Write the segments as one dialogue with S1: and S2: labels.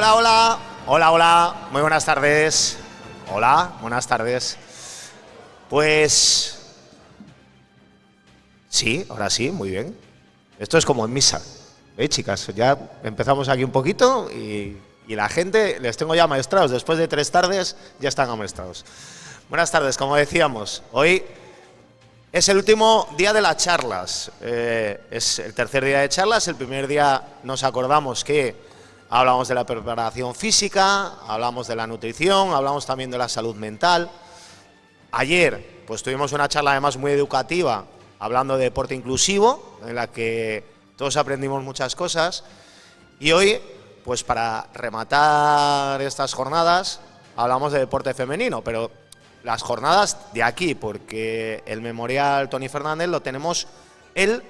S1: Hola, hola, hola, hola, muy buenas tardes. Hola, buenas tardes. Pues sí, ahora sí, muy bien. Esto es como en misa, chicas? Ya empezamos aquí un poquito y la gente, les tengo ya amaestrados. Después de 3 tardes ya están amaestrados. Buenas tardes, como decíamos, hoy es el último día de las charlas. Es el tercer día de charlas. El primer día nos acordamos que hablamos de la preparación física, hablamos de la nutrición, hablamos también de la salud mental. Ayer pues tuvimos una charla además muy educativa hablando de deporte inclusivo, en la que todos aprendimos muchas cosas. Y hoy, pues para rematar estas jornadas, hablamos de deporte femenino, pero las jornadas de aquí, porque el Memorial Toni Fernández lo tenemos el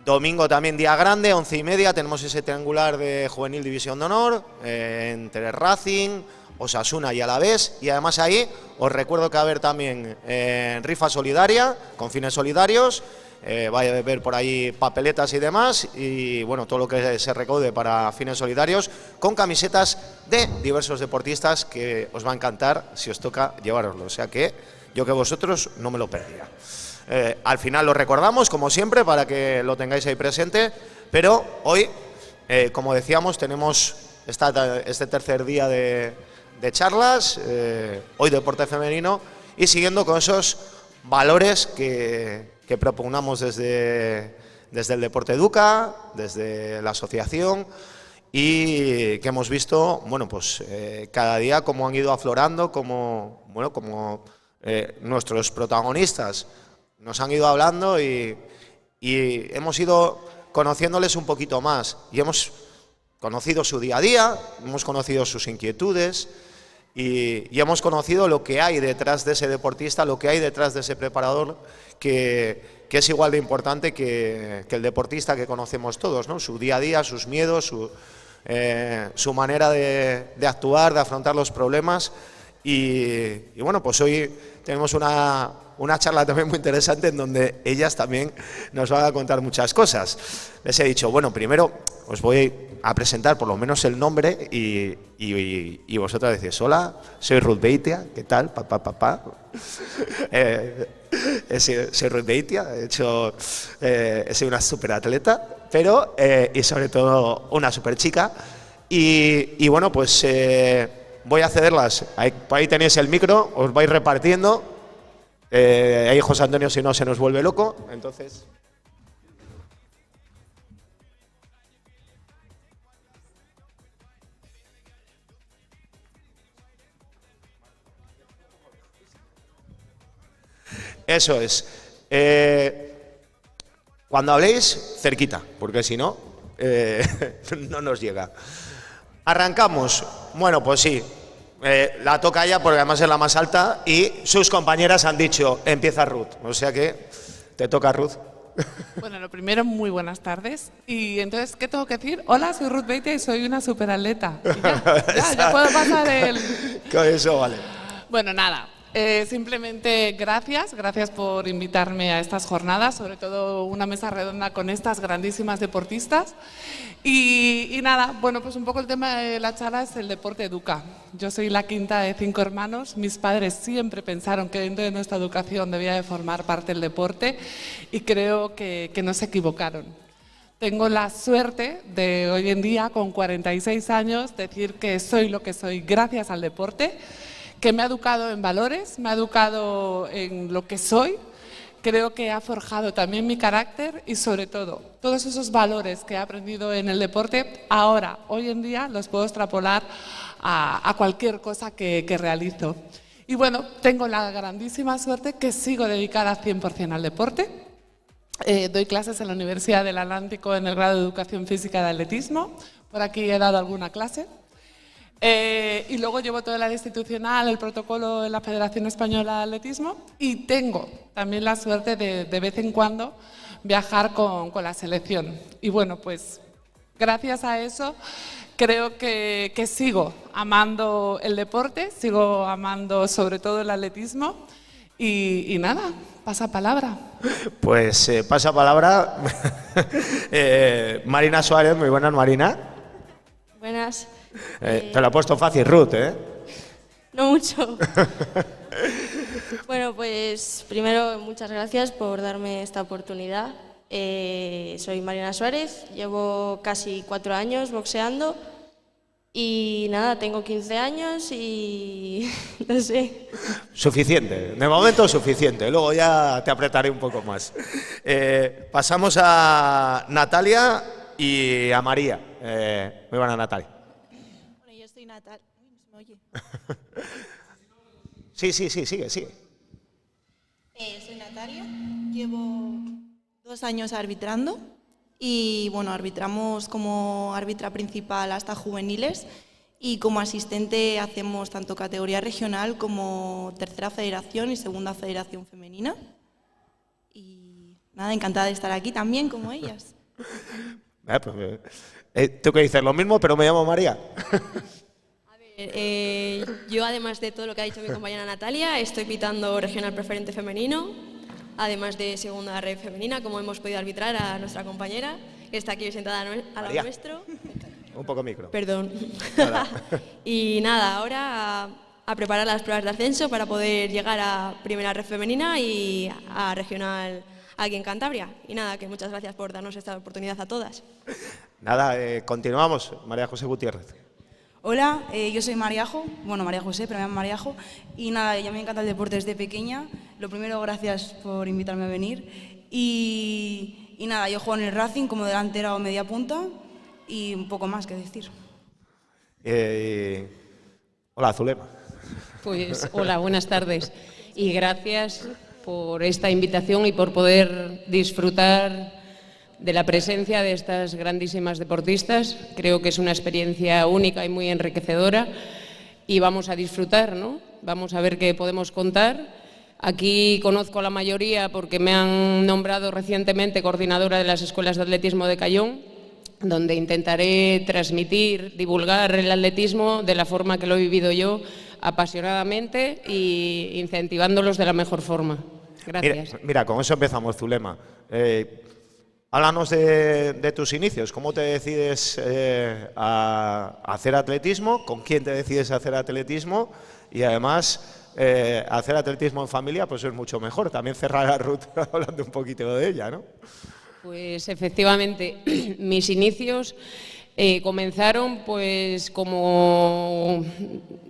S1: domingo también, día grande, 11:30, tenemos ese triangular de Juvenil División de Honor, entre Racing, Osasuna y Alavés, y además ahí os recuerdo que va a haber también rifa solidaria, con fines solidarios, vaya a ver por ahí papeletas y demás, y bueno, todo lo que se recaude para fines solidarios, con camisetas de diversos deportistas que os va a encantar si os toca llevároslo, o sea que yo que vosotros no me lo perdía. Al final lo recordamos, como siempre, para que lo tengáis ahí presente, pero hoy, como decíamos, tenemos este tercer día de charlas, hoy deporte femenino, y siguiendo con esos valores que propugnamos desde el Deporte Educa, desde la asociación, y que hemos visto, bueno, pues cada día cómo han ido aflorando, como nuestros protagonistas nos han ido hablando y hemos ido conociéndoles un poquito más, y hemos conocido su día a día, hemos conocido sus inquietudes y hemos conocido lo que hay detrás de ese deportista, lo que hay detrás de ese preparador, que es igual de importante que el deportista que conocemos todos, ¿no? Su día a día, sus miedos, su manera de actuar, de afrontar los problemas. Y bueno, pues hoy tenemos una charla también muy interesante en donde ellas también nos van a contar muchas cosas. Les he dicho, bueno, primero os voy a presentar por lo menos el nombre y vosotras decís, hola, soy Ruth Beitia, ¿qué tal? Soy Ruth Beitia, de hecho soy una superatleta, pero y sobre todo una super chica. Y bueno, pues voy a cederlas. Por ahí tenéis el micro, os vais repartiendo. Ahí José Antonio, si no, se nos vuelve loco. Entonces, eso es. Cuando habléis, cerquita, porque si no, no nos llega. Arrancamos. Bueno, pues sí. La toca ella porque además es la más alta y sus compañeras han dicho, empieza Ruth. O sea que te toca, Ruth.
S2: Bueno, lo primero, muy buenas tardes. Y entonces, ¿qué tengo que decir? Hola, soy Ruth Beitia y soy una superatleta. Ya puedo pasar el...
S1: Con eso vale.
S2: Bueno, nada. Simplemente gracias por invitarme a estas jornadas, sobre todo una mesa redonda con estas grandísimas deportistas. Y nada, bueno, pues un poco el tema de la charla es el deporte educa. Yo soy la quinta de 5 hermanos, mis padres siempre pensaron que dentro de nuestra educación debía de formar parte el deporte y creo que no se equivocaron. Tengo la suerte de hoy en día, con 46 años, decir que soy lo que soy gracias al deporte, que me ha educado en valores, me ha educado en lo que soy, creo que ha forjado también mi carácter y sobre todo, todos esos valores que he aprendido en el deporte, ahora, hoy en día, los puedo extrapolar a cualquier cosa que realizo. Y bueno, tengo la grandísima suerte que sigo dedicada 100% al deporte. Doy clases en la Universidad del Atlántico en el grado de Educación Física de Atletismo, por aquí he dado alguna clase. Y luego llevo todo el área institucional, el protocolo en la Federación Española de Atletismo y tengo también la suerte de vez en cuando viajar con la selección. Y bueno, pues gracias a eso creo que sigo amando el deporte, sigo amando sobre todo el atletismo y nada, pasa palabra.
S1: Pues pasa palabra Marina Suárez, muy buenas, Marina.
S3: Buenas.
S1: Te lo ha puesto fácil, Ruth, ¿eh?
S3: No mucho. Bueno, pues primero muchas gracias por darme esta oportunidad. Soy Mariana Suárez, llevo casi 4 años boxeando y nada, tengo 15 años y no sé.
S1: Suficiente, de momento suficiente, luego ya te apretaré un poco más. Pasamos a Natalia y a María. Muy buena, Natalia.
S4: Bueno, yo soy Natalia. Uy, no se me oye.
S1: Sí, sigue.
S4: Soy Natalia, llevo 2 años arbitrando y bueno, arbitramos como árbitra principal hasta juveniles y como asistente hacemos tanto categoría regional como tercera federación y segunda federación femenina. Y nada, encantada de estar aquí también como ellas.
S1: Tengo que decir lo mismo, pero me llamo María.
S3: Yo, además de todo lo que ha dicho mi compañera Natalia, estoy pitando regional preferente femenino, además de segunda red femenina, como hemos podido arbitrar a nuestra compañera, que está aquí sentada al lado nuestro.
S1: Un poco micro.
S3: Perdón. Y nada, ahora a preparar las pruebas de ascenso para poder llegar a primera red femenina y a regional aquí en Cantabria. Y nada, que muchas gracias por darnos esta oportunidad a todas.
S1: Nada, continuamos. María José Gutiérrez.
S5: Hola, yo soy Mariajo, bueno, María José, pero me llamo Mariajo, y nada, ya me encanta el deporte desde pequeña. Lo primero, gracias por invitarme a venir, y nada, yo juego en el Racing como delantera o media punta, y un poco más que decir.
S1: Hola, Zulema.
S6: Pues hola, buenas tardes, y gracias por esta invitación y por poder disfrutar de la presencia de estas grandísimas deportistas. Creo que es una experiencia única y muy enriquecedora y vamos a disfrutar, ¿no? Vamos a ver qué podemos contar. Aquí conozco a la mayoría porque me han nombrado recientemente coordinadora de las escuelas de atletismo de Cayón, donde intentaré transmitir, divulgar el atletismo de la forma que lo he vivido yo, apasionadamente y incentivándolos de la mejor forma. Gracias.
S1: Mira, con eso empezamos, Zulema. Háblanos de tus inicios. ¿Cómo te decides a hacer atletismo? ¿Con quién te decides a hacer atletismo? Y además, hacer atletismo en familia pues es mucho mejor. También cerrar la ruta hablando un poquito de ella, ¿no?
S6: Pues efectivamente, mis inicios comenzaron pues como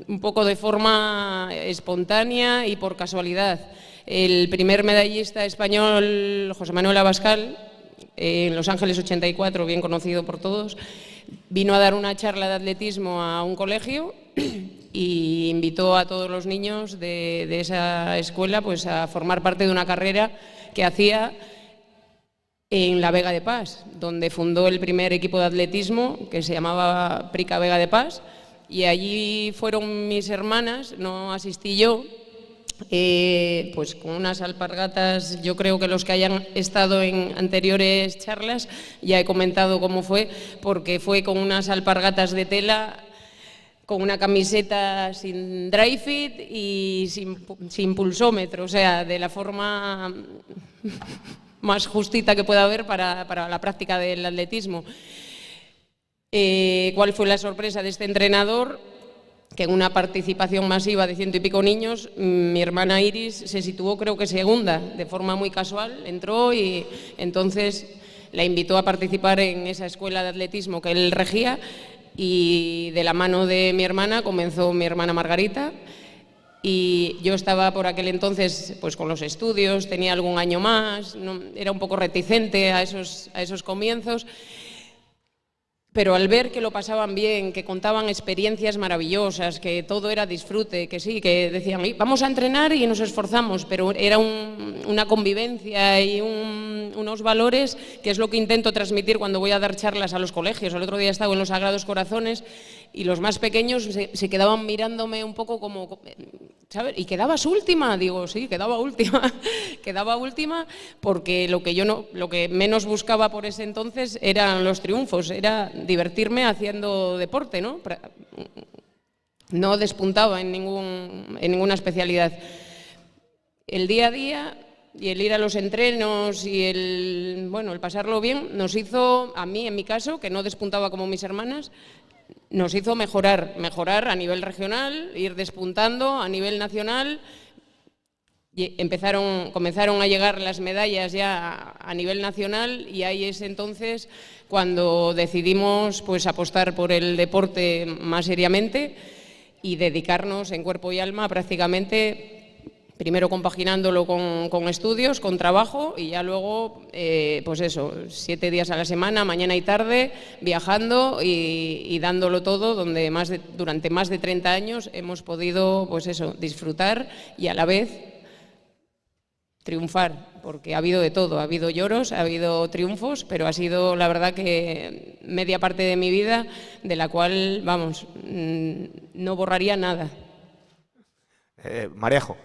S6: un poco de forma espontánea y por casualidad. El primer medallista español, José Manuel Abascal, en Los Ángeles 84, bien conocido por todos, vino a dar una charla de atletismo a un colegio y invitó a todos los niños de esa escuela pues, a formar parte de una carrera que hacía en la Vega de Pas, donde fundó el primer equipo de atletismo que se llamaba Prica Vega de Pas, y allí fueron mis hermanas, no asistí yo. Pues con unas alpargatas, yo creo que los que hayan estado en anteriores charlas ya he comentado cómo fue, porque fue con unas alpargatas de tela, con una camiseta sin dry fit y sin pulsómetro, o sea, de la forma más justita que pueda haber para la práctica del atletismo. ¿Cuál fue la sorpresa de este entrenador? Que en una participación masiva de 100 y pico niños, mi hermana Iris se situó creo que segunda, de forma muy casual, entró y entonces la invitó a participar en esa escuela de atletismo que él regía y de la mano de mi hermana comenzó mi hermana Margarita y yo estaba por aquel entonces pues con los estudios, tenía algún año más, era un poco reticente a esos comienzos. Pero al ver que lo pasaban bien, que contaban experiencias maravillosas, que todo era disfrute, que sí, que decían, vamos a entrenar y nos esforzamos, pero era una convivencia y unos valores que es lo que intento transmitir cuando voy a dar charlas a los colegios. El otro día estaba en los Sagrados Corazones y los más pequeños se quedaban mirándome un poco como, ¿sabes? ¿Y quedabas última? Digo, sí, quedaba última. Quedaba última porque lo que menos buscaba por ese entonces eran los triunfos, era divertirme haciendo deporte, ¿no? No despuntaba en ninguna especialidad. El día a día y el ir a los entrenos y el pasarlo bien nos hizo, a mí en mi caso, que no despuntaba como mis hermanas, nos hizo mejorar a nivel regional, ir despuntando a nivel nacional. Y comenzaron a llegar las medallas ya a nivel nacional, y ahí es entonces cuando decidimos pues apostar por el deporte más seriamente y dedicarnos en cuerpo y alma prácticamente, primero compaginándolo con estudios, con trabajo, y ya luego, pues eso, 7 días a la semana, mañana y tarde, viajando y dándolo todo, donde durante más de 30 años hemos podido, pues eso, disfrutar y a la vez triunfar, porque ha habido de todo, ha habido lloros, ha habido triunfos, pero ha sido, la verdad, que media parte de mi vida de la cual, vamos, no borraría nada.
S1: Mariajo.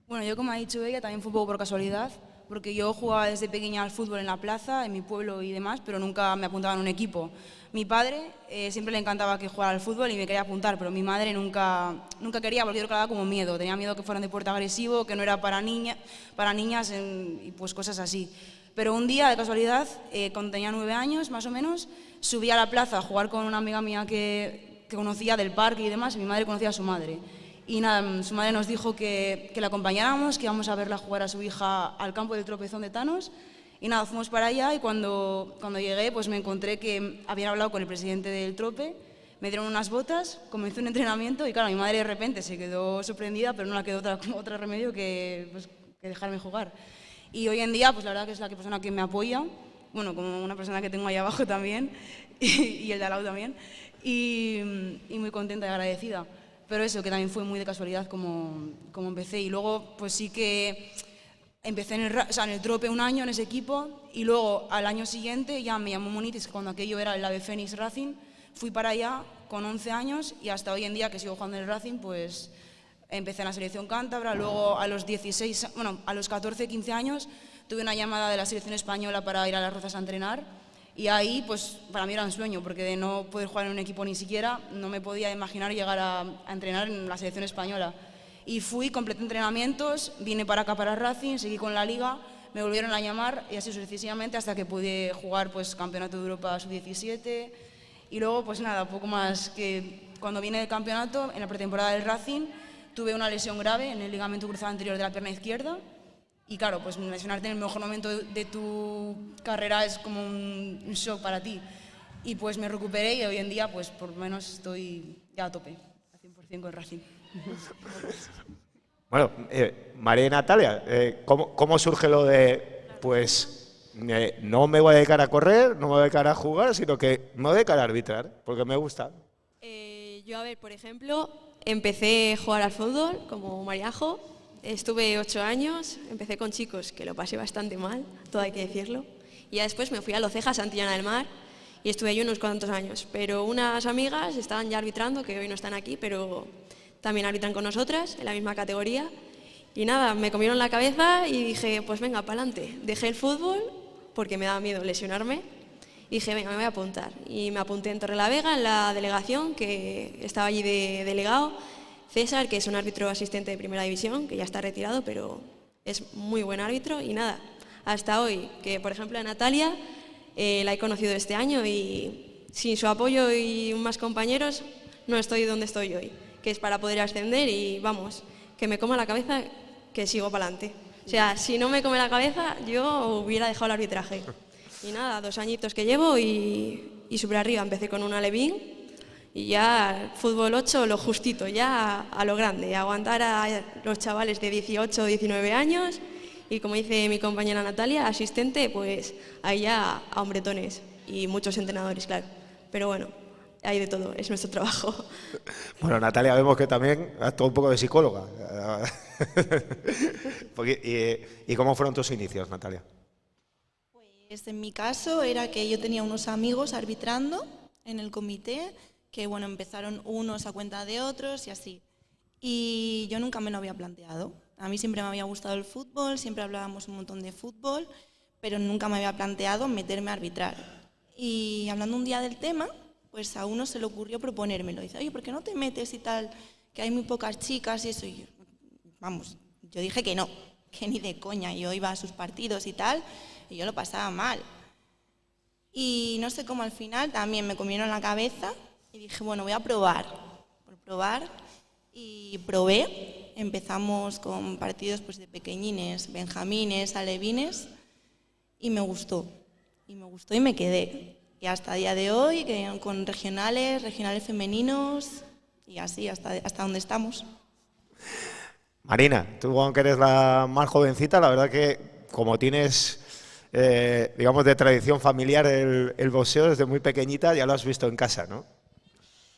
S5: Bueno, yo, como ha dicho ella, también fue un poco por casualidad, porque yo jugaba desde pequeña al fútbol en la plaza, en mi pueblo y demás, pero nunca me apuntaba en un equipo. Mi padre siempre le encantaba que jugara al fútbol y me quería apuntar, pero mi madre nunca quería, porque yo creo que le daba como miedo. Tenía miedo que fuera un deporte agresivo, que no era para niñas y pues cosas así. Pero un día, de casualidad, cuando tenía 9 años más o menos, subí a la plaza a jugar con una amiga mía que conocía del parque y demás, y mi madre conocía a su madre. Y nada, su madre nos dijo que la acompañáramos, que íbamos a verla jugar a su hija al campo del Tropezón de Thanos. Y nada, fuimos para allá, y cuando llegué pues me encontré que habían hablado con el presidente del Trope, me dieron unas botas, comencé un entrenamiento y claro, mi madre de repente se quedó sorprendida, pero no le quedó otro remedio que dejarme jugar. Y hoy en día, pues la verdad que es la persona que me apoya, bueno, como una persona que tengo ahí abajo también, y el de al lado también, y muy contenta y agradecida. Pero eso, que también fue muy de casualidad como empecé. Y luego, pues sí que empecé en el Trope un año en ese equipo, y luego al año siguiente ya me llamó Munitis, cuando aquello era el AVE Fénix Racing. Fui para allá con 11 años y hasta hoy en día, que sigo jugando en el Racing, pues empecé en la selección cántabra. Luego a los 14, 15 años tuve una llamada de la selección española para ir a Las Rozas a entrenar. Y ahí, pues, para mí era un sueño, porque de no poder jugar en un equipo ni siquiera, no me podía imaginar llegar a entrenar en la selección española. Y fui, completé entrenamientos, vine para acá, para Racing, seguí con la liga, me volvieron a llamar y así sucesivamente hasta que pude jugar, pues, Campeonato de Europa Sub-17. Y luego, pues nada, poco más, que cuando vine del campeonato, en la pretemporada del Racing, tuve una lesión grave en el ligamento cruzado anterior de la pierna izquierda. Y claro, pues lesionarte en el mejor momento de tu carrera es como un shock para ti. Y pues me recuperé y hoy en día, pues por lo menos estoy ya a tope, al 100% con Racing.
S1: Bueno, María y Natalia, ¿cómo surge lo de, pues, no me voy a dedicar a correr, no me voy a dedicar a jugar, sino que me voy a dedicar a arbitrar, porque me gusta?
S3: Yo, a ver, por ejemplo, empecé a jugar al fútbol como Mariajo. Estuve 8 años, empecé con chicos, que lo pasé bastante mal, todo hay que decirlo. Y ya después me fui a Loceja, Santillana del Mar, y estuve allí unos cuantos años. Pero unas amigas estaban ya arbitrando, que hoy no están aquí, pero también arbitran con nosotras, en la misma categoría. Y nada, me comieron la cabeza y dije, pues venga, para adelante. Dejé el fútbol, porque me daba miedo lesionarme, y dije, venga, me voy a apuntar. Y me apunté en Torrelavega, en la delegación, que estaba allí de delegado, César, que es un árbitro asistente de primera división, que ya está retirado, pero es muy buen árbitro. Y nada, hasta hoy, que por ejemplo a Natalia la he conocido este año y sin su apoyo y más compañeros no estoy donde estoy hoy, que es para poder ascender y vamos, que me coma la cabeza, que sigo para adelante. O sea, si no me come la cabeza, yo hubiera dejado el arbitraje. Y nada, 2 añitos que llevo y súper arriba. Empecé con una Levín. Y ya fútbol 8, lo justito, ya a lo grande, aguantar a los chavales de 18 o 19 años y, como dice mi compañera Natalia, asistente, pues ahí ya a hombretones y muchos entrenadores, claro. Pero bueno, hay de todo, es nuestro trabajo.
S1: Bueno, Natalia, vemos que también actúa un poco de psicóloga. ¿Y cómo fueron tus inicios, Natalia?
S4: Pues en mi caso era que yo tenía unos amigos arbitrando en el comité, que bueno, empezaron unos a cuenta de otros y así. Y yo nunca me lo había planteado. A mí siempre me había gustado el fútbol, siempre hablábamos un montón de fútbol, pero nunca me había planteado meterme a arbitrar. Y hablando un día del tema, pues a uno se le ocurrió proponérmelo. Dice, oye, ¿por qué no te metes y tal? Que hay muy pocas chicas y eso. Y yo, vamos, yo dije que no, que ni de coña. Yo iba a sus partidos y tal, y yo lo pasaba mal. Y no sé cómo al final también me comieron la cabeza y dije, bueno, voy a probar. Por probar, y probé. Empezamos con partidos pues, de pequeñines, benjamines, alevines, y me gustó. Y me quedé. Y hasta el día de hoy, con regionales femeninos, y así, hasta donde estamos.
S1: Marina, tú aunque eres la más jovencita, la verdad que como tienes, digamos, de tradición familiar el boxeo desde muy pequeñita, ya lo has visto en casa, ¿no?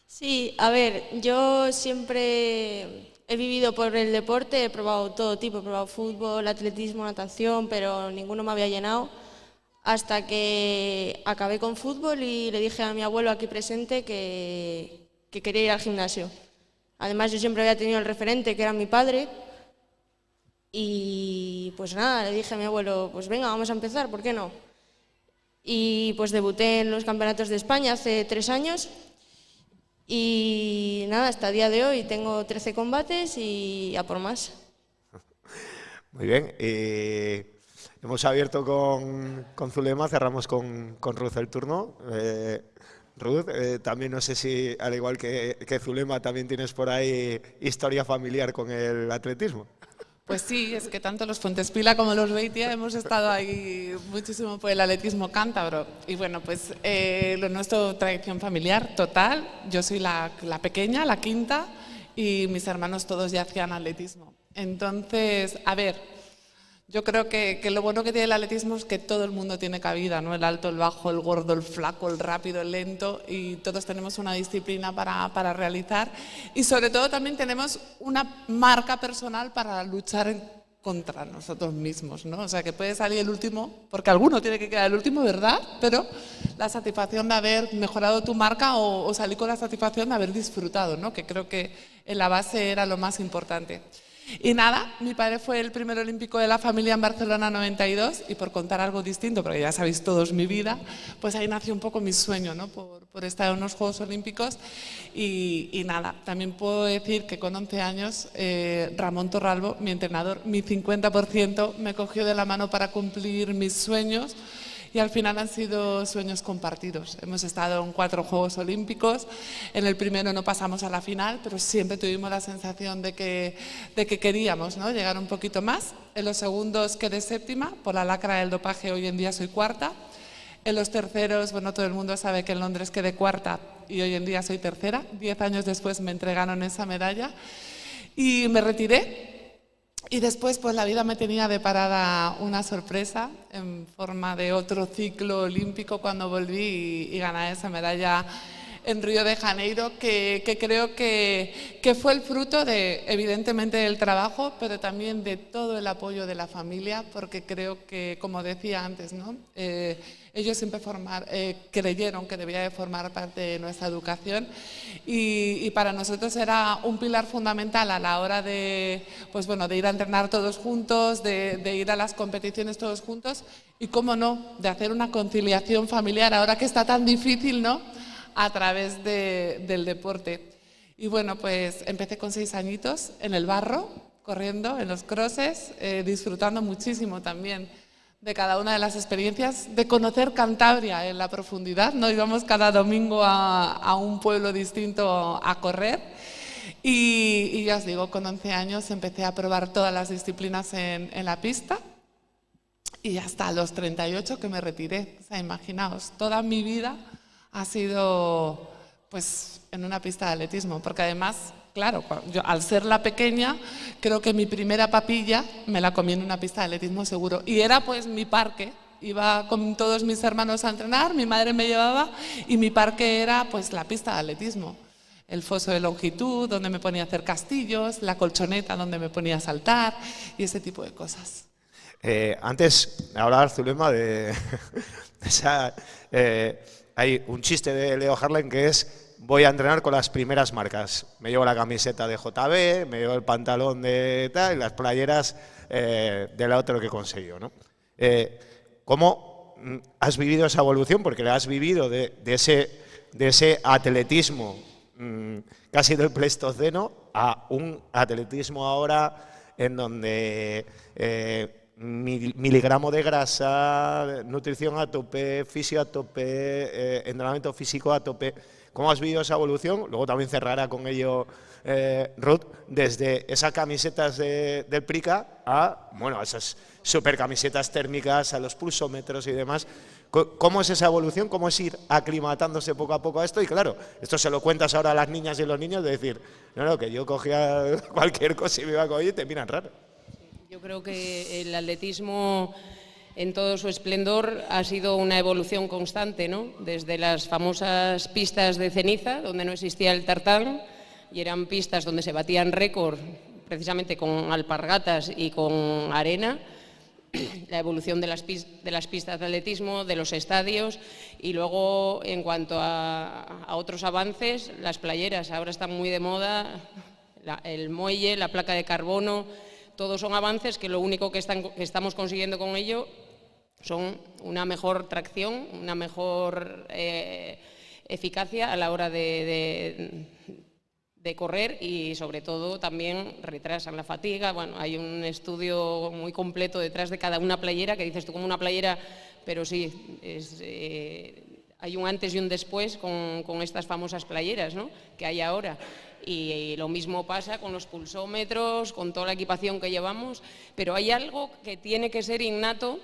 S3: Sí, a ver, yo siempre he vivido por el deporte, he probado todo tipo, he probado fútbol, atletismo, natación, pero ninguno me había llenado hasta que acabé con fútbol y le dije a mi abuelo aquí presente que quería ir al gimnasio. Además, yo siempre había tenido el referente, que era mi padre, y pues nada, le dije a mi abuelo, pues venga, vamos a empezar, ¿por qué no? Y pues debuté en los campeonatos de España hace 3 años. Y nada, hasta el día de hoy tengo 13 combates y a por más.
S1: Muy bien. Hemos abierto con Zulema, cerramos con Ruth el turno. Ruth, también no sé si, al igual que Zulema, también tienes por ahí historia familiar con el atletismo.
S2: Pues sí, es que tanto los Fuentespila como los Beitia hemos estado ahí muchísimo por el atletismo cántabro. Y bueno, pues lo nuestro, tradición familiar total. Yo soy la pequeña, la quinta, y mis hermanos todos ya hacían atletismo. Entonces, a ver, yo creo que lo bueno que tiene el atletismo es que todo el mundo tiene cabida, ¿no? El alto, el bajo, el gordo, el flaco, el rápido, el lento, y todos tenemos una disciplina para realizar. Y sobre todo también tenemos una marca personal para luchar contra nosotros mismos, ¿no? O sea, que puede salir el último, porque alguno tiene que quedar el último, ¿verdad? Pero la satisfacción de haber mejorado tu marca o salir con la satisfacción de haber disfrutado, ¿no? Que creo que en la base era lo más importante. Y nada, mi padre fue el primer olímpico de la familia en Barcelona 92, y por contar algo distinto, porque ya sabéis todos mi vida, pues ahí nació un poco mi sueño, ¿no? por estar en unos Juegos Olímpicos. Y nada, también puedo decir que con 11 años Ramón Torralbo, mi entrenador, mi 50%, me cogió de la mano para cumplir mis sueños. Y al final han sido sueños compartidos. Hemos estado en 4 Juegos Olímpicos. En el primero no pasamos a la final, pero siempre tuvimos la sensación de que queríamos, ¿no? Llegar un poquito más. En los segundos quedé séptima, por la lacra del dopaje hoy en día soy cuarta. En los terceros, bueno, todo el mundo sabe que en Londres quedé cuarta y hoy en día soy tercera. 10 años después me entregaron esa medalla y me retiré. Y después, pues la vida me tenía deparada una sorpresa en forma de otro ciclo olímpico cuando volví y gané esa medalla en Río de Janeiro, que creo que fue el fruto de, evidentemente, del trabajo, pero también de todo el apoyo de la familia, porque creo que, como decía antes, ¿no? Ellos siempre creyeron que debía de formar parte de nuestra educación y para nosotros era un pilar fundamental a la hora de, pues bueno, de ir a entrenar todos juntos, de ir a las competiciones todos juntos y, cómo no, de hacer una conciliación familiar ahora que está tan difícil, ¿no?, a través del deporte. Y bueno, pues empecé con 6 añitos en el barro, corriendo en los crosses, disfrutando muchísimo también de cada una de las experiencias, de conocer Cantabria en la profundidad, ¿no? Íbamos cada domingo a un pueblo distinto a correr y ya os digo, con 11 años empecé a probar todas las disciplinas en la pista y hasta los 38 que me retiré. O sea, imaginaos, toda mi vida ha sido pues en una pista de atletismo, porque además, claro, yo al ser la pequeña, creo que mi primera papilla me la comí en una pista de atletismo seguro, y era pues mi parque. Iba con todos mis hermanos a entrenar, mi madre me llevaba y mi parque era pues la pista de atletismo. El foso de longitud, donde me ponía a hacer castillos, la colchoneta donde me ponía a saltar y ese tipo de cosas.
S1: Antes de hablar, Zulema, de esa... hay un chiste de Leo Harlem que es: voy a entrenar con las primeras marcas. Me llevo la camiseta de JB, me llevo el pantalón de tal y las playeras del otro que he conseguido, ¿no? ¿Cómo has vivido esa evolución? Porque la has vivido de ese atletismo casi del Pleistoceno a un atletismo ahora en donde miligramo de grasa, nutrición a tope, fisio a tope, entrenamiento físico a tope. ¿Cómo has vivido esa evolución? Luego también cerrará con ello Ruth, desde esas camisetas del Prica a, bueno, esas super camisetas térmicas, a los pulsómetros y demás. ¿Cómo es esa evolución? ¿Cómo es ir aclimatándose poco a poco a esto? Y claro, esto se lo cuentas ahora a las niñas y los niños de decir, no, que yo cogía cualquier cosa y me iba a coger y te miran raro.
S6: Yo creo que el atletismo en todo su esplendor ha sido una evolución constante, ¿no? Desde las famosas pistas de ceniza, donde no existía el tartán, y eran pistas donde se batían récord precisamente con alpargatas y con arena, la evolución de las pistas de atletismo, de los estadios, y luego en cuanto a otros avances, las playeras ahora están muy de moda, el muelle, la placa de carbono, todos son avances que lo único que estamos consiguiendo con ello son una mejor tracción, una mejor eficacia a la hora de correr, y sobre todo también retrasan la fatiga. Bueno, hay un estudio muy completo detrás de cada una playera que dices tú como una playera, pero sí, hay un antes y un después con estas famosas playeras, ¿no?, que hay ahora. Y lo mismo pasa con los pulsómetros, con toda la equipación que llevamos, pero hay algo que tiene que ser innato,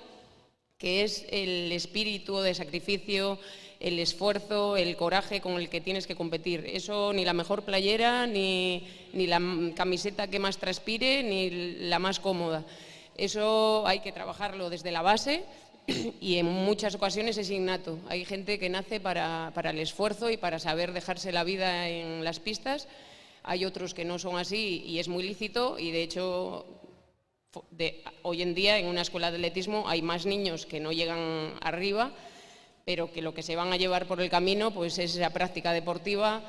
S6: que es el espíritu de sacrificio, el esfuerzo, el coraje con el que tienes que competir. Eso ni la mejor playera, ni la camiseta que más transpire, ni la más cómoda. Eso hay que trabajarlo desde la base y en muchas ocasiones es innato. Hay gente que nace para el esfuerzo y para saber dejarse la vida en las pistas. Hay otros que no son así y es muy lícito, y de hecho hoy en día en una escuela de atletismo hay más niños que no llegan arriba, pero que lo que se van a llevar por el camino pues es esa práctica deportiva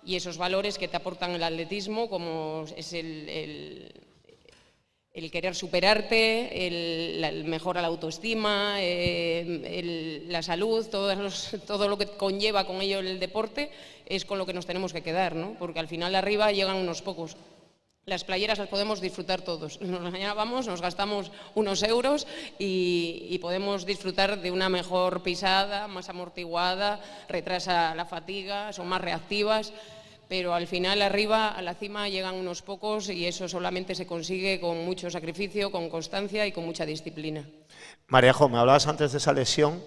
S6: y esos valores que te aportan el atletismo, como es el querer superarte, el mejorar la autoestima, la salud, todo lo que conlleva con ello el deporte, es con lo que nos tenemos que quedar, ¿no? Porque al final arriba llegan unos pocos. Las playeras las podemos disfrutar todos. Mañana vamos, nos gastamos unos euros y podemos disfrutar de una mejor pisada, más amortiguada, retrasa la fatiga, son más reactivas, pero al final arriba, a la cima, llegan unos pocos, y eso solamente se consigue con mucho sacrificio, con constancia y con mucha disciplina.
S1: Mariajo, me hablabas antes de esa lesión.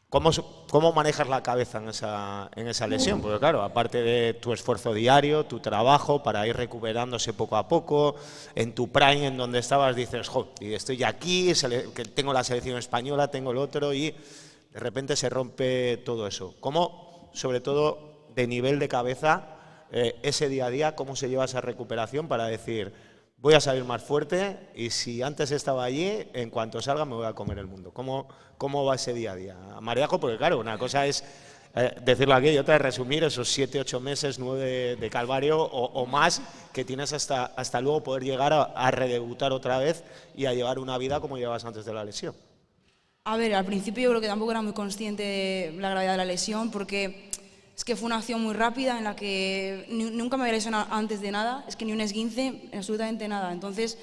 S1: ¿Cómo manejas la cabeza en esa lesión? Porque claro, aparte de tu esfuerzo diario, tu trabajo para ir recuperándose poco a poco, en tu prime, en donde estabas, dices, y estoy aquí, que tengo la selección española, tengo el otro, y de repente se rompe todo eso. ¿Cómo, sobre todo de nivel de cabeza, ese día a día, cómo se lleva esa recuperación para decir, voy a salir más fuerte, y si antes estaba allí, en cuanto salga me voy a comer el mundo? ¿Cómo va ese día a día? Mariajo, porque claro, una cosa es decirlo aquí y otra es resumir esos 7, 8 meses, 9 de calvario o más que tienes hasta luego poder llegar a redebutar otra vez y a llevar una vida como llevabas antes de la lesión.
S5: A ver, al principio yo creo que tampoco era muy consciente de la gravedad de la lesión, porque es que fue una acción muy rápida en la que nunca me había lesionado antes de nada, es que ni un esguince, absolutamente nada. Entonces,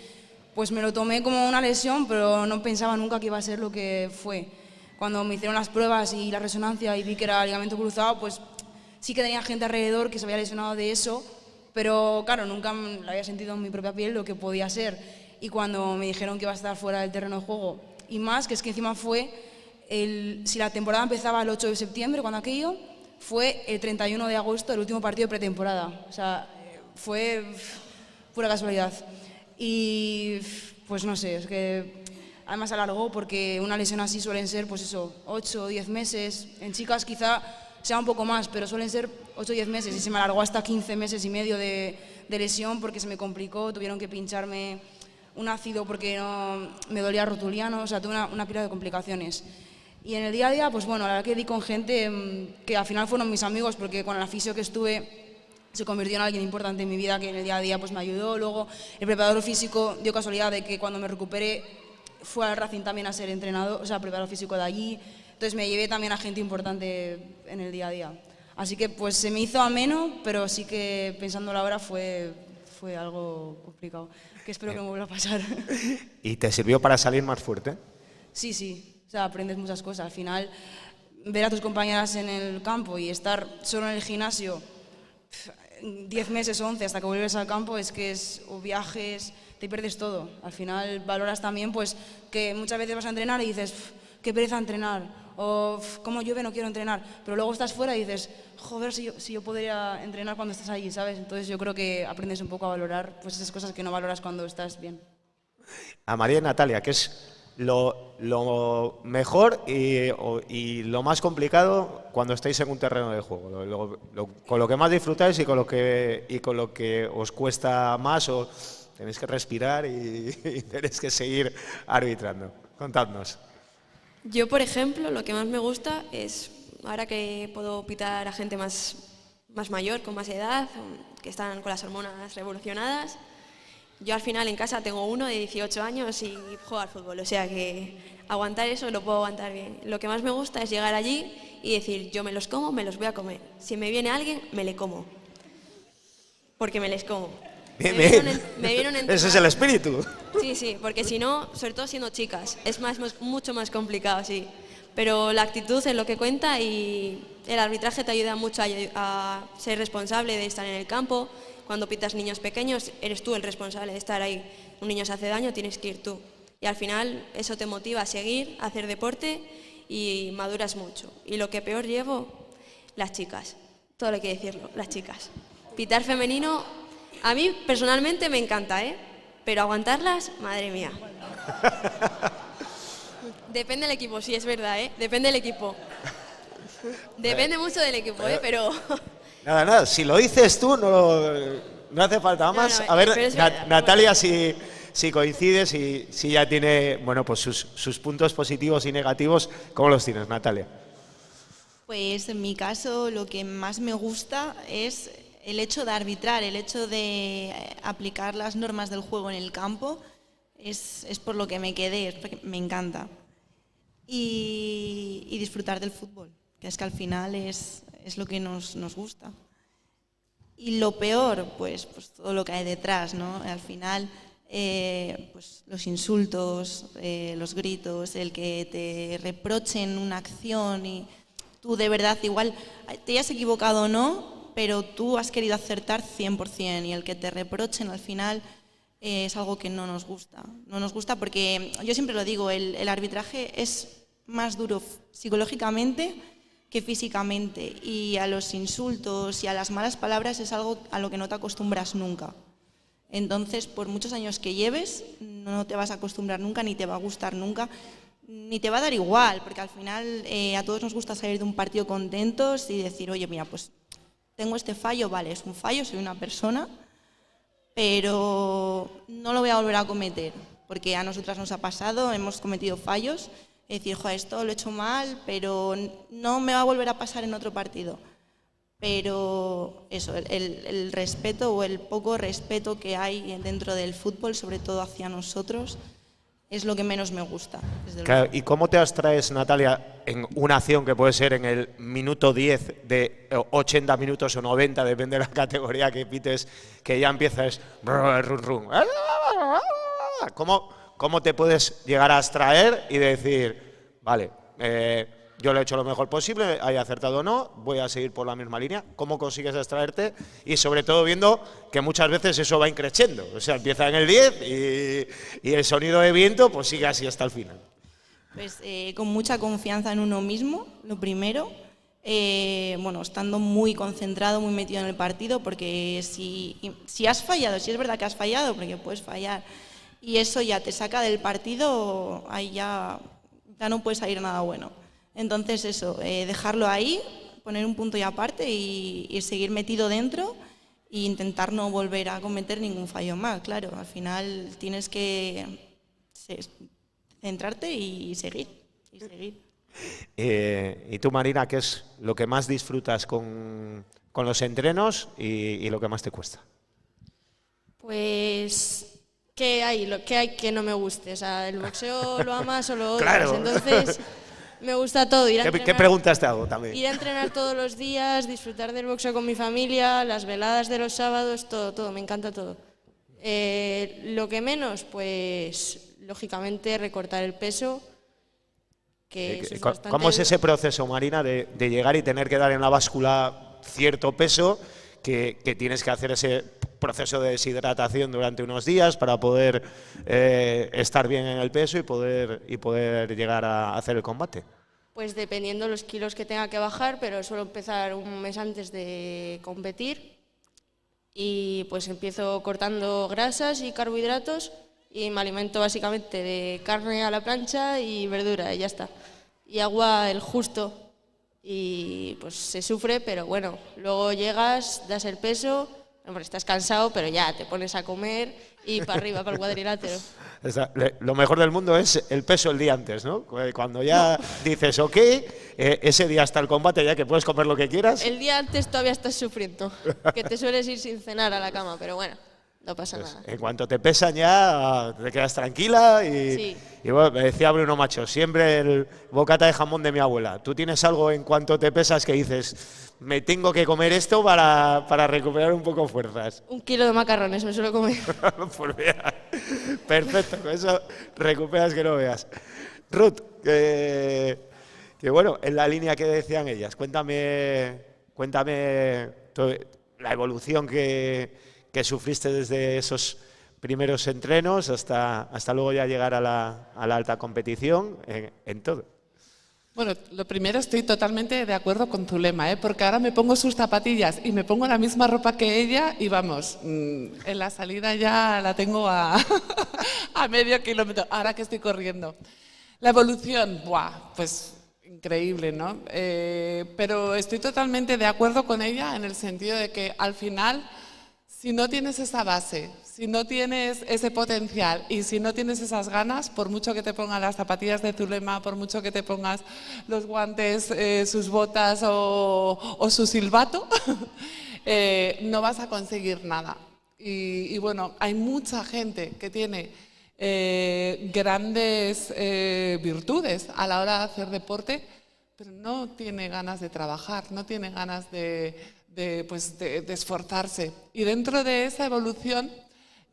S5: pues me lo tomé como una lesión, pero no pensaba nunca que iba a ser lo que fue. Cuando me hicieron las pruebas y la resonancia y vi que era ligamento cruzado, pues sí que tenía gente alrededor que se había lesionado de eso, pero claro, nunca lo había sentido en mi propia piel lo que podía ser. Y cuando me dijeron que iba a estar fuera del terreno de juego, y más, que es que encima fue, si la temporada empezaba el 8 de septiembre, cuando aquello, fue el 31 de agosto, el último partido de pretemporada. O sea, fue pura casualidad. Y pues no sé, es que además alargó, porque una lesión así suelen ser, pues eso, 8 o 10 meses. En chicas quizá sea un poco más, pero suelen ser 8 o 10 meses. Y se me alargó hasta 15 meses y medio de lesión, porque se me complicó, tuvieron que pincharme un ácido porque no, me dolía rotuliano, o sea, tuve una pila de complicaciones. Y en el día a día, pues bueno, la verdad que di con gente que al final fueron mis amigos, porque con el fisio que estuve se convirtió en alguien importante en mi vida, que en el día a día pues me ayudó. Luego el preparador físico dio casualidad de que cuando me recuperé fue al Racing también a ser entrenador, o sea, preparador físico de allí. Entonces me llevé también a gente importante en el día a día. Así que pues se me hizo ameno, pero sí que pensándolo ahora fue fue algo complicado, que espero que me vuelva a pasar.
S1: ¿Y te sirvió para salir más fuerte?
S5: Sí, sí, o sea, aprendes muchas cosas. Al final, ver a tus compañeras en el campo y estar solo en el gimnasio 10 meses o 11 hasta que vuelves al campo, es que o viajes, te pierdes todo. Al final valoras también pues que muchas veces vas a entrenar y dices, qué pereza entrenar, o como llueve no quiero entrenar, pero luego estás fuera y dices, joder, si yo podría entrenar cuando estás allí, ¿sabes? Entonces yo creo que aprendes un poco a valorar pues esas cosas que no valoras cuando estás bien.
S1: A María y Natalia, ¿qué es lo mejor y lo más complicado cuando estáis en un terreno de juego? Con lo que más disfrutáis y con lo que os cuesta más, o tenéis que respirar y tenéis que seguir arbitrando. Contadnos.
S7: Yo, por ejemplo, lo que más me gusta es, ahora que puedo pitar a gente más mayor, con más edad, que están con las hormonas revolucionadas, yo al final en casa tengo uno de 18 años y juego al fútbol, o sea que aguantar eso lo puedo aguantar bien. Lo que más me gusta es llegar allí y decir, yo me los como, me los voy a comer. Si me viene alguien, me le como, porque me les como.
S1: Bien,
S7: me vieron
S1: ese es el espíritu.
S7: Sí, sí, porque si no, sobre todo siendo chicas, es mucho más complicado, sí. Pero la actitud es lo que cuenta y el arbitraje te ayuda mucho a ser responsable de estar en el campo. Cuando pitas niños pequeños, eres tú el responsable de estar ahí. Un niño se hace daño, tienes que ir tú. Y al final eso te motiva a seguir, a hacer deporte y maduras mucho. Y lo que peor llevo, las chicas. Todo hay que decirlo, las chicas. Pitar femenino, a mí personalmente me encanta, ¿eh? Pero aguantarlas, madre mía. Depende del equipo, sí, es verdad, ¿eh? Depende del equipo. Depende mucho del equipo, ¿eh? Pero...
S1: Nada, si lo dices tú, no hace falta más.
S7: No,
S1: a ver,
S7: pero es verdad,
S1: Natalia, si coincide, si ya tiene, bueno, pues sus puntos positivos y negativos, ¿cómo los tienes, Natalia?
S4: Pues en mi caso lo que más me gusta es el hecho de arbitrar, el hecho de aplicar las normas del juego en el campo, es por lo que me quedé, es porque me encanta. Y disfrutar del fútbol, que es que al final es lo que nos gusta. Y lo peor, pues todo lo que hay detrás, ¿no? Al final, pues los insultos, los gritos, el que te reprochen una acción y tú de verdad igual te hayas equivocado o no, pero tú has querido acertar 100%, y el que te reprochen al final es algo que no nos gusta. No nos gusta porque, yo siempre lo digo, el arbitraje es más duro psicológicamente que físicamente, y a los insultos y a las malas palabras es algo a lo que no te acostumbras nunca. Entonces, por muchos años que lleves, no te vas a acostumbrar nunca, ni te va a gustar nunca, ni te va a dar igual, porque al final a todos nos gusta salir de un partido contentos y decir, oye, mira, pues tengo este fallo, vale, es un fallo, soy una persona, pero no lo voy a volver a cometer, porque a nosotras nos ha pasado, hemos cometido fallos, es decir, joder, esto lo he hecho mal, pero no me va a volver a pasar en otro partido. Pero eso, el respeto o el poco respeto que hay dentro del fútbol, sobre todo hacia nosotros, es lo que menos me gusta.
S1: Claro, ¿y cómo te abstraes, Natalia, en una acción que puede ser en el minuto 10 de 80 minutos o 90, depende de la categoría que pites, que ya empiezas run, run? ¿Cómo te puedes llegar a abstraer y decir, vale, yo lo he hecho lo mejor posible, haya acertado o no, voy a seguir por la misma línea? ¿Cómo consigues abstraerte? Y sobre todo viendo que muchas veces eso va increciendo, o sea, empieza en el 10 y el sonido de viento pues sigue así hasta el final.
S4: Pues con mucha confianza en uno mismo, lo primero, bueno, estando muy concentrado, muy metido en el partido, porque si has fallado, si es verdad que has fallado, porque puedes fallar, y eso ya te saca del partido, ahí ya no puede salir nada bueno. Entonces eso, dejarlo ahí, poner un punto y aparte y seguir metido dentro e intentar no volver a cometer ningún fallo más. Claro, al final tienes que centrarte y seguir.
S1: ¿Y tú, Marina, qué es lo que más disfrutas con los entrenos y lo que más te cuesta?
S3: Pues... ¿Qué hay que no me guste? O sea, ¿el boxeo lo amas o lo odias?
S1: Claro.
S3: Entonces, me gusta todo.
S1: ¿Qué preguntas te hago también?
S3: Ir a entrenar todos los días, disfrutar del boxeo con mi familia, las veladas de los sábados, todo, me encanta todo. Lo que menos, pues lógicamente recortar el peso, que eso es bastante
S1: ¿Cómo es
S3: duro.
S1: ese proceso, Marina, de llegar y tener que dar en la báscula cierto peso, que tienes que hacer ese proceso de deshidratación durante unos días para poder estar bien en el peso y poder llegar a hacer el combate?
S3: Pues dependiendo los kilos que tenga que bajar, pero suelo empezar un mes antes de competir y pues empiezo cortando grasas y carbohidratos y me alimento básicamente de carne a la plancha y verdura y ya está. Y agua el justo y pues se sufre, pero bueno, luego llegas, das el peso, hombre, estás cansado, pero ya te pones a comer y para arriba, para el cuadrilátero.
S1: Lo mejor del mundo es el peso el día antes, ¿no? Cuando ya dices, ok, ese día hasta el combate ya que puedes comer lo que quieras.
S3: El día antes todavía estás sufriendo, que te sueles ir sin cenar a la cama, pero bueno, no pasa nada.
S1: En cuanto te pesan ya te quedas tranquila y,
S3: Sí.
S1: y bueno, me decía Bruno Macho, siempre el bocata de jamón de mi abuela. ¿Tú tienes algo en cuanto te pesas que dices, me tengo que comer esto para recuperar un poco fuerzas?
S3: 1 kilo de macarrones me suelo comer.
S1: Pues mira, perfecto, con eso recuperas que no veas. Ruth, que bueno, en la línea que decían ellas, cuéntame la evolución que sufriste desde esos primeros entrenos hasta luego ya llegar a la alta competición en todo.
S2: Bueno, lo primero, estoy totalmente de acuerdo con Zulema, porque ahora me pongo sus zapatillas y me pongo la misma ropa que ella y vamos, en la salida ya la tengo a, a medio kilómetro, ahora que estoy corriendo. La evolución, ¡buah! Pues increíble, ¿no? Pero estoy totalmente de acuerdo con ella en el sentido de que al final, si no tienes esa base, si no tienes ese potencial y si no tienes esas ganas, por mucho que te pongas las zapatillas de Zulema, por mucho que te pongas los guantes, sus botas o su silbato, no vas a conseguir nada. Y bueno, hay mucha gente que tiene grandes virtudes a la hora de hacer deporte, pero no tiene ganas de trabajar, no tiene ganas de esforzarse. Y dentro de esa evolución,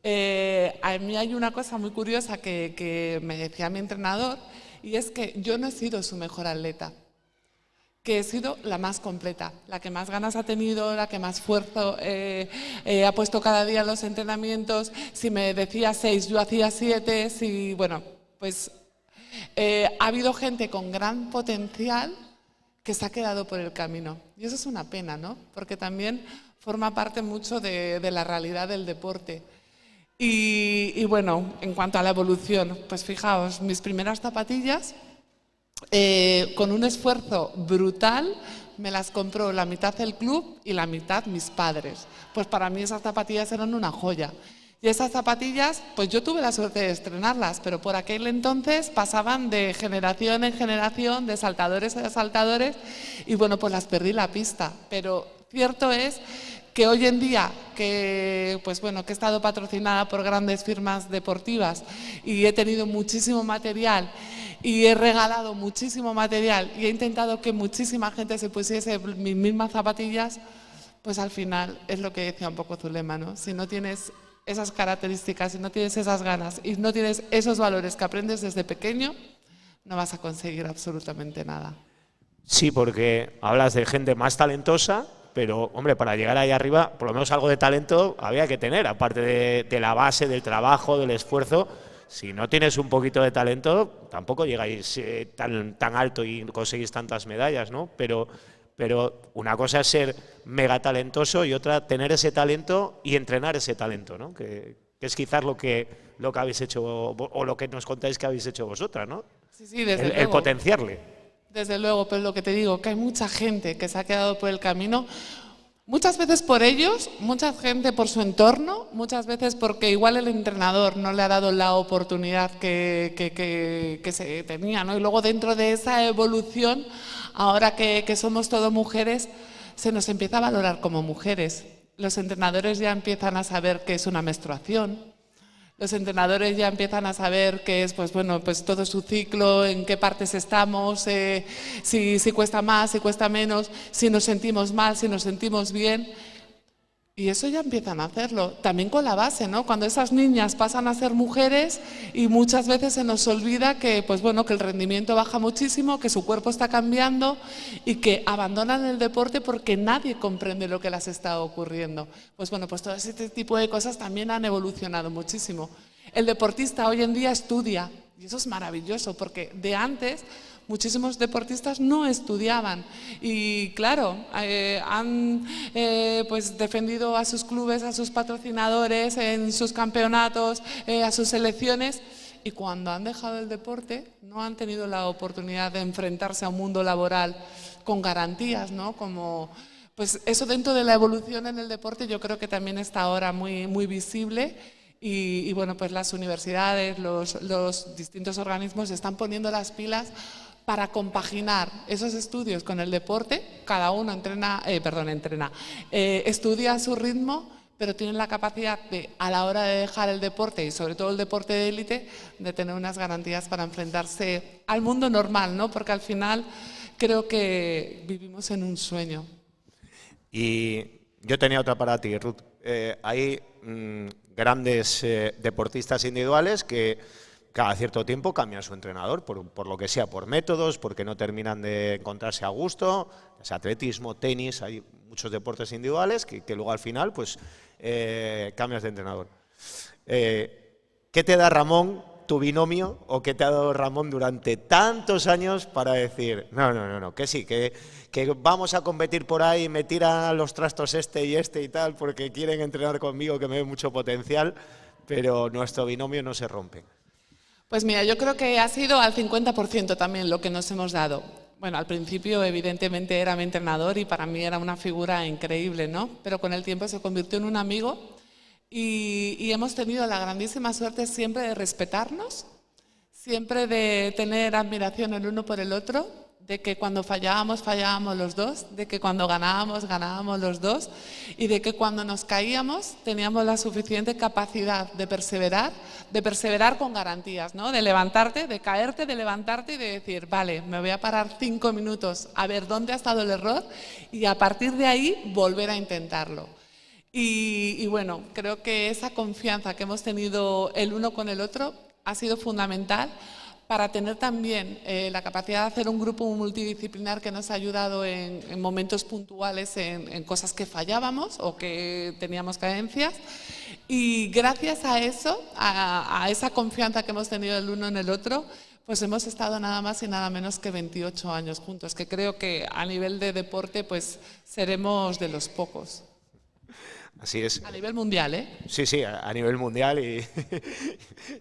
S2: a mí hay una cosa muy curiosa que me decía mi entrenador, y es que yo no he sido su mejor atleta, que he sido la más completa, la que más ganas ha tenido, la que más esfuerzo ha puesto cada día en los entrenamientos. Si me decía 6, yo hacía 7, si, bueno, pues ha habido gente con gran potencial que se ha quedado por el camino. Y eso es una pena, ¿no? Porque también forma parte mucho de la realidad del deporte. Y bueno, en cuanto a la evolución, pues fijaos, mis primeras zapatillas, con un esfuerzo brutal, me las compró la mitad el club y la mitad mis padres. Pues para mí esas zapatillas eran una joya. Y esas zapatillas, pues yo tuve la suerte de estrenarlas, pero por aquel entonces pasaban de generación en generación, de saltadores a saltadores, y bueno, pues las perdí la pista. Pero cierto es que hoy en día, que he estado patrocinada por grandes firmas deportivas y he tenido muchísimo material y he regalado muchísimo material y he intentado que muchísima gente se pusiese mis mismas zapatillas, pues al final es lo que decía un poco Zulema, ¿no? Si no tienes esas características, si no tienes esas ganas y no tienes esos valores que aprendes desde pequeño, no vas a conseguir absolutamente nada.
S1: Sí, porque hablas de gente más talentosa, pero, hombre, para llegar ahí arriba, por lo menos algo de talento había que tener, aparte de la base, del trabajo, del esfuerzo. Si no tienes un poquito de talento, tampoco llegáis tan alto y conseguís tantas medallas, ¿no? Pero una cosa es ser mega talentoso y otra tener ese talento y entrenar ese talento, ¿no? Que es quizás lo que habéis hecho o lo que nos contáis que habéis hecho vosotras, ¿no?
S2: Sí, desde luego.
S1: El potenciarle.
S2: Desde luego, pero lo que te digo, que hay mucha gente que se ha quedado por el camino, muchas veces por ellos, mucha gente por su entorno, muchas veces porque igual el entrenador no le ha dado la oportunidad que se tenía, ¿no? Y luego dentro de esa evolución, ahora que somos todo mujeres, se nos empieza a valorar como mujeres. Los entrenadores ya empiezan a saber qué es una menstruación. Los entrenadores ya empiezan a saber qué es, pues todo su ciclo, en qué partes estamos, si cuesta más, si cuesta menos, si nos sentimos mal, si nos sentimos bien. Y eso ya empiezan a hacerlo, también con la base, ¿no? Cuando esas niñas pasan a ser mujeres y muchas veces se nos olvida que, pues bueno, que el rendimiento baja muchísimo, que su cuerpo está cambiando y que abandonan el deporte porque nadie comprende lo que les está ocurriendo. Pues bueno, pues todo este tipo de cosas también han evolucionado muchísimo. El deportista hoy en día estudia y eso es maravilloso porque de antes muchísimos deportistas no estudiaban y claro, han pues defendido a sus clubes, a sus patrocinadores en sus campeonatos, a sus selecciones y cuando han dejado el deporte no han tenido la oportunidad de enfrentarse a un mundo laboral con garantías, ¿no? Como, pues eso dentro de la evolución en el deporte yo creo que también está ahora muy visible. Y bueno, pues las universidades, los distintos organismos están poniendo las pilas para compaginar esos estudios con el deporte. Cada uno estudia a su ritmo, pero tienen la capacidad de, a la hora de dejar el deporte y sobre todo el deporte de élite, de tener unas garantías para enfrentarse al mundo normal, ¿no? Porque al final creo que vivimos en un sueño.
S1: Y yo tenía otra para ti, Ruth. Hay grandes deportistas individuales que cada cierto tiempo cambian su entrenador, por lo que sea, por métodos, porque no terminan de encontrarse a gusto, es atletismo, tenis, hay muchos deportes individuales que luego al final pues cambias de entrenador. ¿Qué te da Ramón, tu binomio, o qué te ha dado Ramón durante tantos años para decir, no, que sí, que vamos a competir por ahí, me tiran los trastos este y tal, porque quieren entrenar conmigo, que me ve mucho potencial, pero nuestro binomio no se rompe?
S2: Pues mira, yo creo que ha sido al 50% también lo que nos hemos dado. Bueno, al principio evidentemente era mi entrenador y para mí era una figura increíble, ¿no? Pero con el tiempo se convirtió en un amigo y hemos tenido la grandísima suerte siempre de respetarnos, siempre de tener admiración el uno por el otro, de que cuando fallábamos los dos, de que cuando ganábamos los dos y de que cuando nos caíamos teníamos la suficiente capacidad de perseverar con garantías, ¿no? De levantarte, de caerte, de levantarte y de decir, vale, me voy a parar 5 minutos a ver dónde ha estado el error y a partir de ahí volver a intentarlo. Y bueno, creo que esa confianza que hemos tenido el uno con el otro ha sido fundamental para tener también la capacidad de hacer un grupo multidisciplinar que nos ha ayudado en momentos puntuales en cosas que fallábamos o que teníamos carencias. Y gracias a eso, a esa confianza que hemos tenido el uno en el otro, pues hemos estado nada más y nada menos que 28 años juntos, que creo que a nivel de deporte pues seremos de los pocos.
S1: Así es.
S2: A nivel mundial, ¿eh?
S1: Sí, a nivel mundial y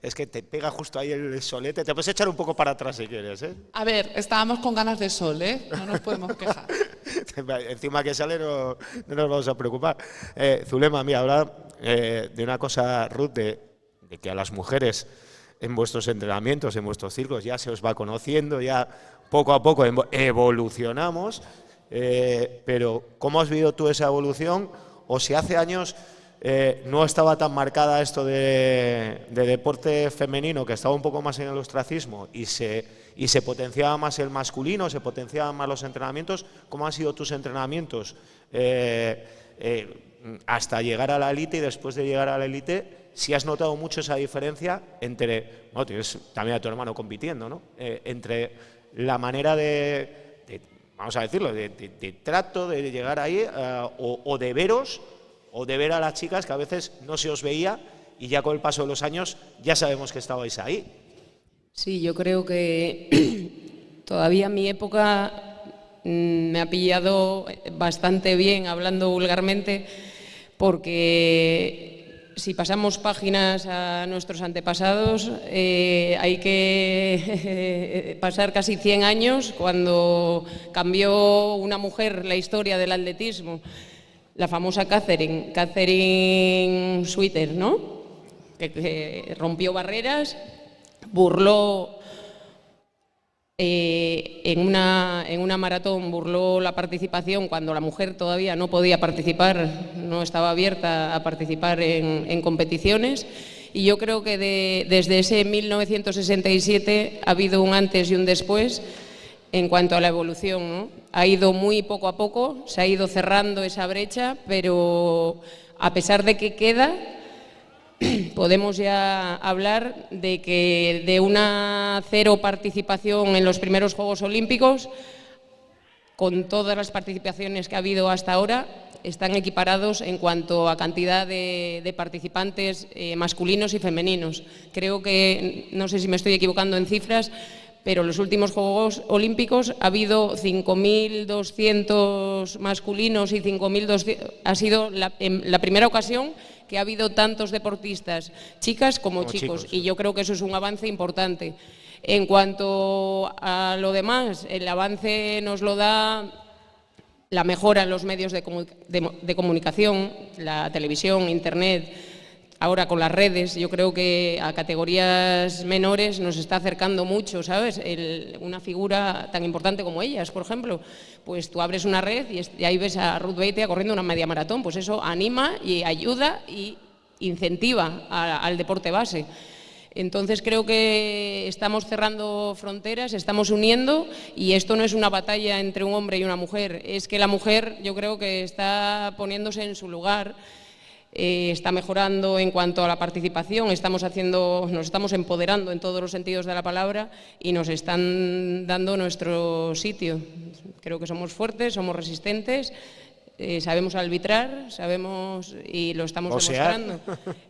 S1: es que te pega justo ahí el solete. Te puedes echar un poco para atrás si quieres, ¿eh?
S2: A ver, estábamos con ganas de sol, ¿eh? No nos podemos quejar.
S1: Encima que sale no nos vamos a preocupar. Zulema, mira, habla de una cosa, Ruth, de que a las mujeres en vuestros entrenamientos, en vuestros círculos, ya se os va conociendo, ya poco a poco evolucionamos, pero ¿cómo has vivido tú esa evolución? O si hace años no estaba tan marcada esto de deporte femenino, que estaba un poco más en el ostracismo y se potenciaba más el masculino, se potenciaban más los entrenamientos. ¿Cómo han sido tus entrenamientos hasta llegar a la élite y después de llegar a la élite? Si has notado mucho esa diferencia entre, bueno, tienes también a tu hermano compitiendo, ¿no? Entre la manera vamos a decirlo, de trato, de llegar ahí, o de veros, o de ver a las chicas que a veces no se os veía y ya con el paso de los años ya sabemos que estabais ahí.
S6: Sí, yo creo que todavía mi época me ha pillado bastante bien, hablando vulgarmente, porque si pasamos páginas a nuestros antepasados, hay que pasar casi 100 años cuando cambió una mujer la historia del atletismo, la famosa Catherine Sweeter, ¿no? Que rompió barreras, burló en una maratón, burló la participación cuando la mujer todavía no podía participar, no estaba abierta a participar en competiciones. Y yo creo que desde ese 1967 ha habido un antes y un después en cuanto a la evolución, ¿no? Ha ido muy poco a poco, se ha ido cerrando esa brecha, pero a pesar de que queda, podemos ya hablar de que de una 0 participación en los primeros Juegos Olímpicos, con todas las participaciones que ha habido hasta ahora, están equiparados en cuanto a cantidad de participantes masculinos y femeninos. Creo que, no sé si me estoy equivocando en cifras, pero en los últimos Juegos Olímpicos ha habido 5.200 masculinos y 5.200... Ha sido la primera ocasión que ha habido tantos deportistas, chicas como chicos, y yo creo que eso es un avance importante. En cuanto a lo demás, el avance nos lo da la mejora en los medios de comunicación, la televisión, internet, ahora con las redes. Yo creo que a categorías menores nos está acercando mucho, ¿sabes? Una figura tan importante como ellas, por ejemplo, pues tú abres una red y ahí ves a Ruth Beitia corriendo una media maratón, pues eso anima y ayuda y incentiva al deporte base. Entonces creo que estamos cerrando fronteras, estamos uniendo, y esto no es una batalla entre un hombre y una mujer, es que la mujer yo creo que está poniéndose en su lugar, está mejorando en cuanto a la participación, nos estamos empoderando en todos los sentidos de la palabra y nos están dando nuestro sitio. Creo que somos fuertes, somos resistentes. Sabemos arbitrar, sabemos y lo estamos demostrando.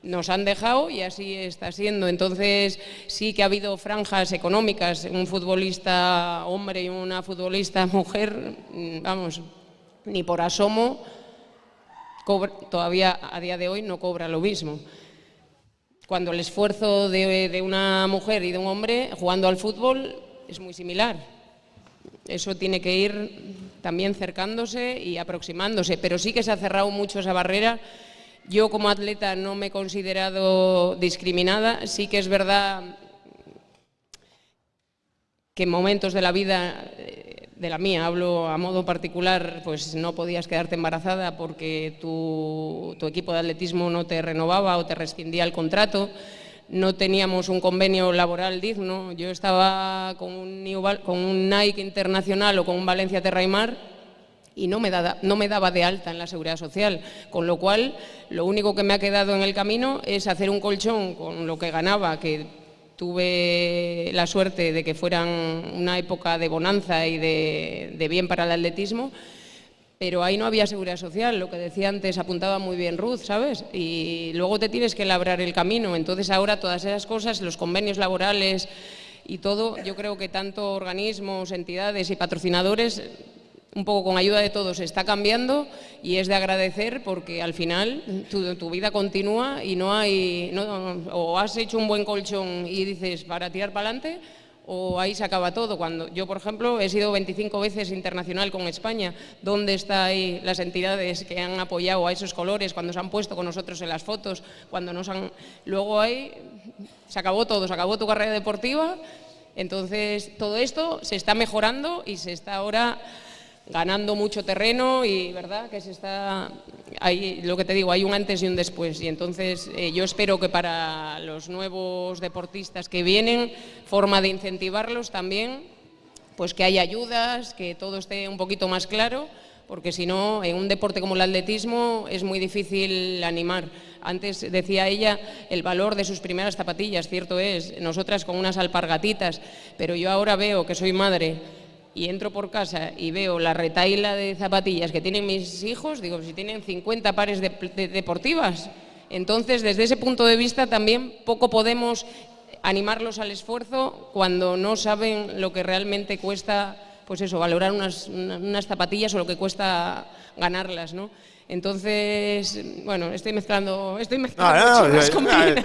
S6: Nos han dejado y así está siendo. Entonces sí que ha habido franjas económicas, un futbolista hombre y una futbolista mujer, vamos, ni por asomo, todavía a día de hoy no cobra lo mismo. Cuando el esfuerzo de una mujer y de un hombre jugando al fútbol es muy similar. Eso tiene que ir también cercándose y aproximándose, pero sí que se ha cerrado mucho esa barrera. Yo como atleta no me he considerado discriminada, sí que es verdad que en momentos de la vida, de la mía, hablo a modo particular, pues no podías quedarte embarazada porque tu equipo de atletismo no te renovaba o te rescindía el contrato. No teníamos un convenio laboral digno. Yo estaba con un Nike Internacional o con un Valencia Terra y Mar y no me daba de alta en la Seguridad Social, con lo cual lo único que me ha quedado en el camino es hacer un colchón con lo que ganaba, que tuve la suerte de que fueran una época de bonanza y de bien para el atletismo. Pero ahí no había seguridad social, lo que decía antes, apuntaba muy bien Ruth, ¿sabes? Y luego te tienes que labrar el camino. Entonces ahora todas esas cosas, los convenios laborales y todo, yo creo que tanto organismos, entidades y patrocinadores, un poco con ayuda de todos, está cambiando y es de agradecer porque al final tu vida continúa y o has hecho un buen colchón y dices para tirar para adelante, o ahí se acaba todo. Cuando yo, por ejemplo, he sido 25 veces internacional con España. ¿Dónde están ahí las entidades que han apoyado a esos colores, cuando se han puesto con nosotros en las fotos, cuando nos han... Luego ahí se acabó todo, se acabó tu carrera deportiva. Entonces todo esto se está mejorando y se está ahora ganando mucho terreno y verdad que se está ahí, lo que te digo, hay un antes y un después, y entonces yo espero que para los nuevos deportistas que vienen, forma de incentivarlos también, pues que haya ayudas, que todo esté un poquito más claro, porque si no, en un deporte como el atletismo es muy difícil animar. Antes decía ella el valor de sus primeras zapatillas, cierto es, nosotras con unas alpargatitas, pero yo ahora veo que soy madre y entro por casa y veo la retaíla de zapatillas que tienen mis hijos, digo, si tienen 50 pares de deportivas. Entonces, desde ese punto de vista también poco podemos animarlos al esfuerzo cuando no saben lo que realmente cuesta, pues eso, valorar unas zapatillas o lo que cuesta ganarlas, ¿no? Entonces, bueno, estoy mezclando chivas con pinas.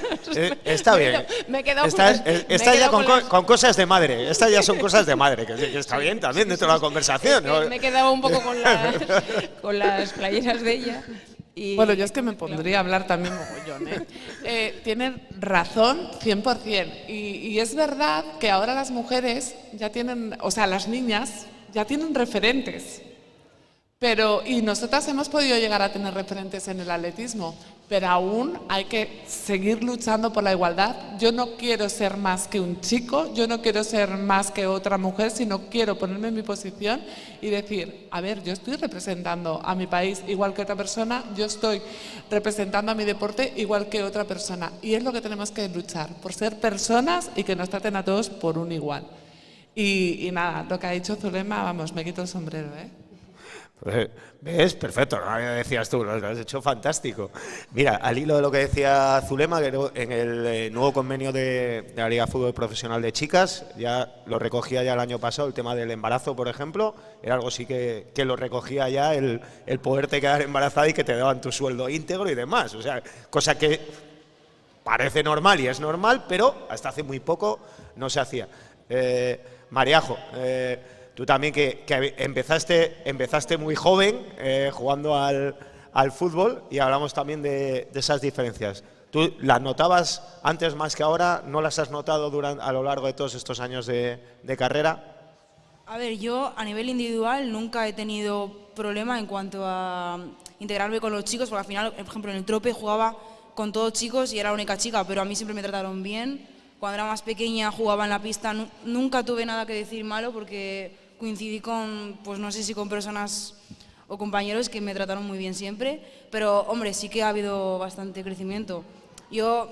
S1: Está bien.
S6: Me he quedado
S1: está ya con cosas de madre. Estas ya son cosas de madre, que está bien también dentro de la conversación, ¿no?
S6: Me he quedado un poco con las playeras de ella. Y,
S2: bueno, yo es que me pondría a hablar también mogollón, ¿eh? Tienen razón 100%. Y es verdad que ahora las mujeres ya tienen, o sea, las niñas ya tienen referentes. Y nosotras hemos podido llegar a tener referentes en el atletismo, pero aún hay que seguir luchando por la igualdad. Yo no quiero ser más que un chico, yo no quiero ser más que otra mujer, sino quiero ponerme en mi posición y decir, a ver, yo estoy representando a mi país igual que otra persona, yo estoy representando a mi deporte igual que otra persona. Y es lo que tenemos que luchar, por ser personas y que nos traten a todos por un igual. Y nada, lo que ha dicho Zulema, vamos, me quito el sombrero, ¿eh?
S1: ¿Ves? Perfecto, ¿no? Decías tú, lo has hecho fantástico. Mira, al hilo de lo que decía Zulema, que en el nuevo convenio de la Liga de Fútbol Profesional de Chicas, ya lo recogía ya el año pasado, el tema del embarazo, por ejemplo, era algo sí que lo recogía ya, el poderte quedar embarazada y que te daban tu sueldo íntegro y demás. O sea, cosa que parece normal y es normal, pero hasta hace muy poco no se hacía. Mariajo, tú también que empezaste muy joven jugando al fútbol y hablamos también de esas diferencias. ¿Tú las notabas antes más que ahora? ¿No las has notado a lo largo de todos estos años de carrera?
S5: A ver, yo a nivel individual nunca he tenido problema en cuanto a integrarme con los chicos, porque al final, por ejemplo, en el trope jugaba con todos chicos y era la única chica, pero a mí siempre me trataron bien. Cuando era más pequeña jugaba en la pista, nunca tuve nada que decir malo porque coincidí con, pues no sé si con personas o compañeros que me trataron muy bien siempre, pero hombre, sí que ha habido bastante crecimiento. Yo,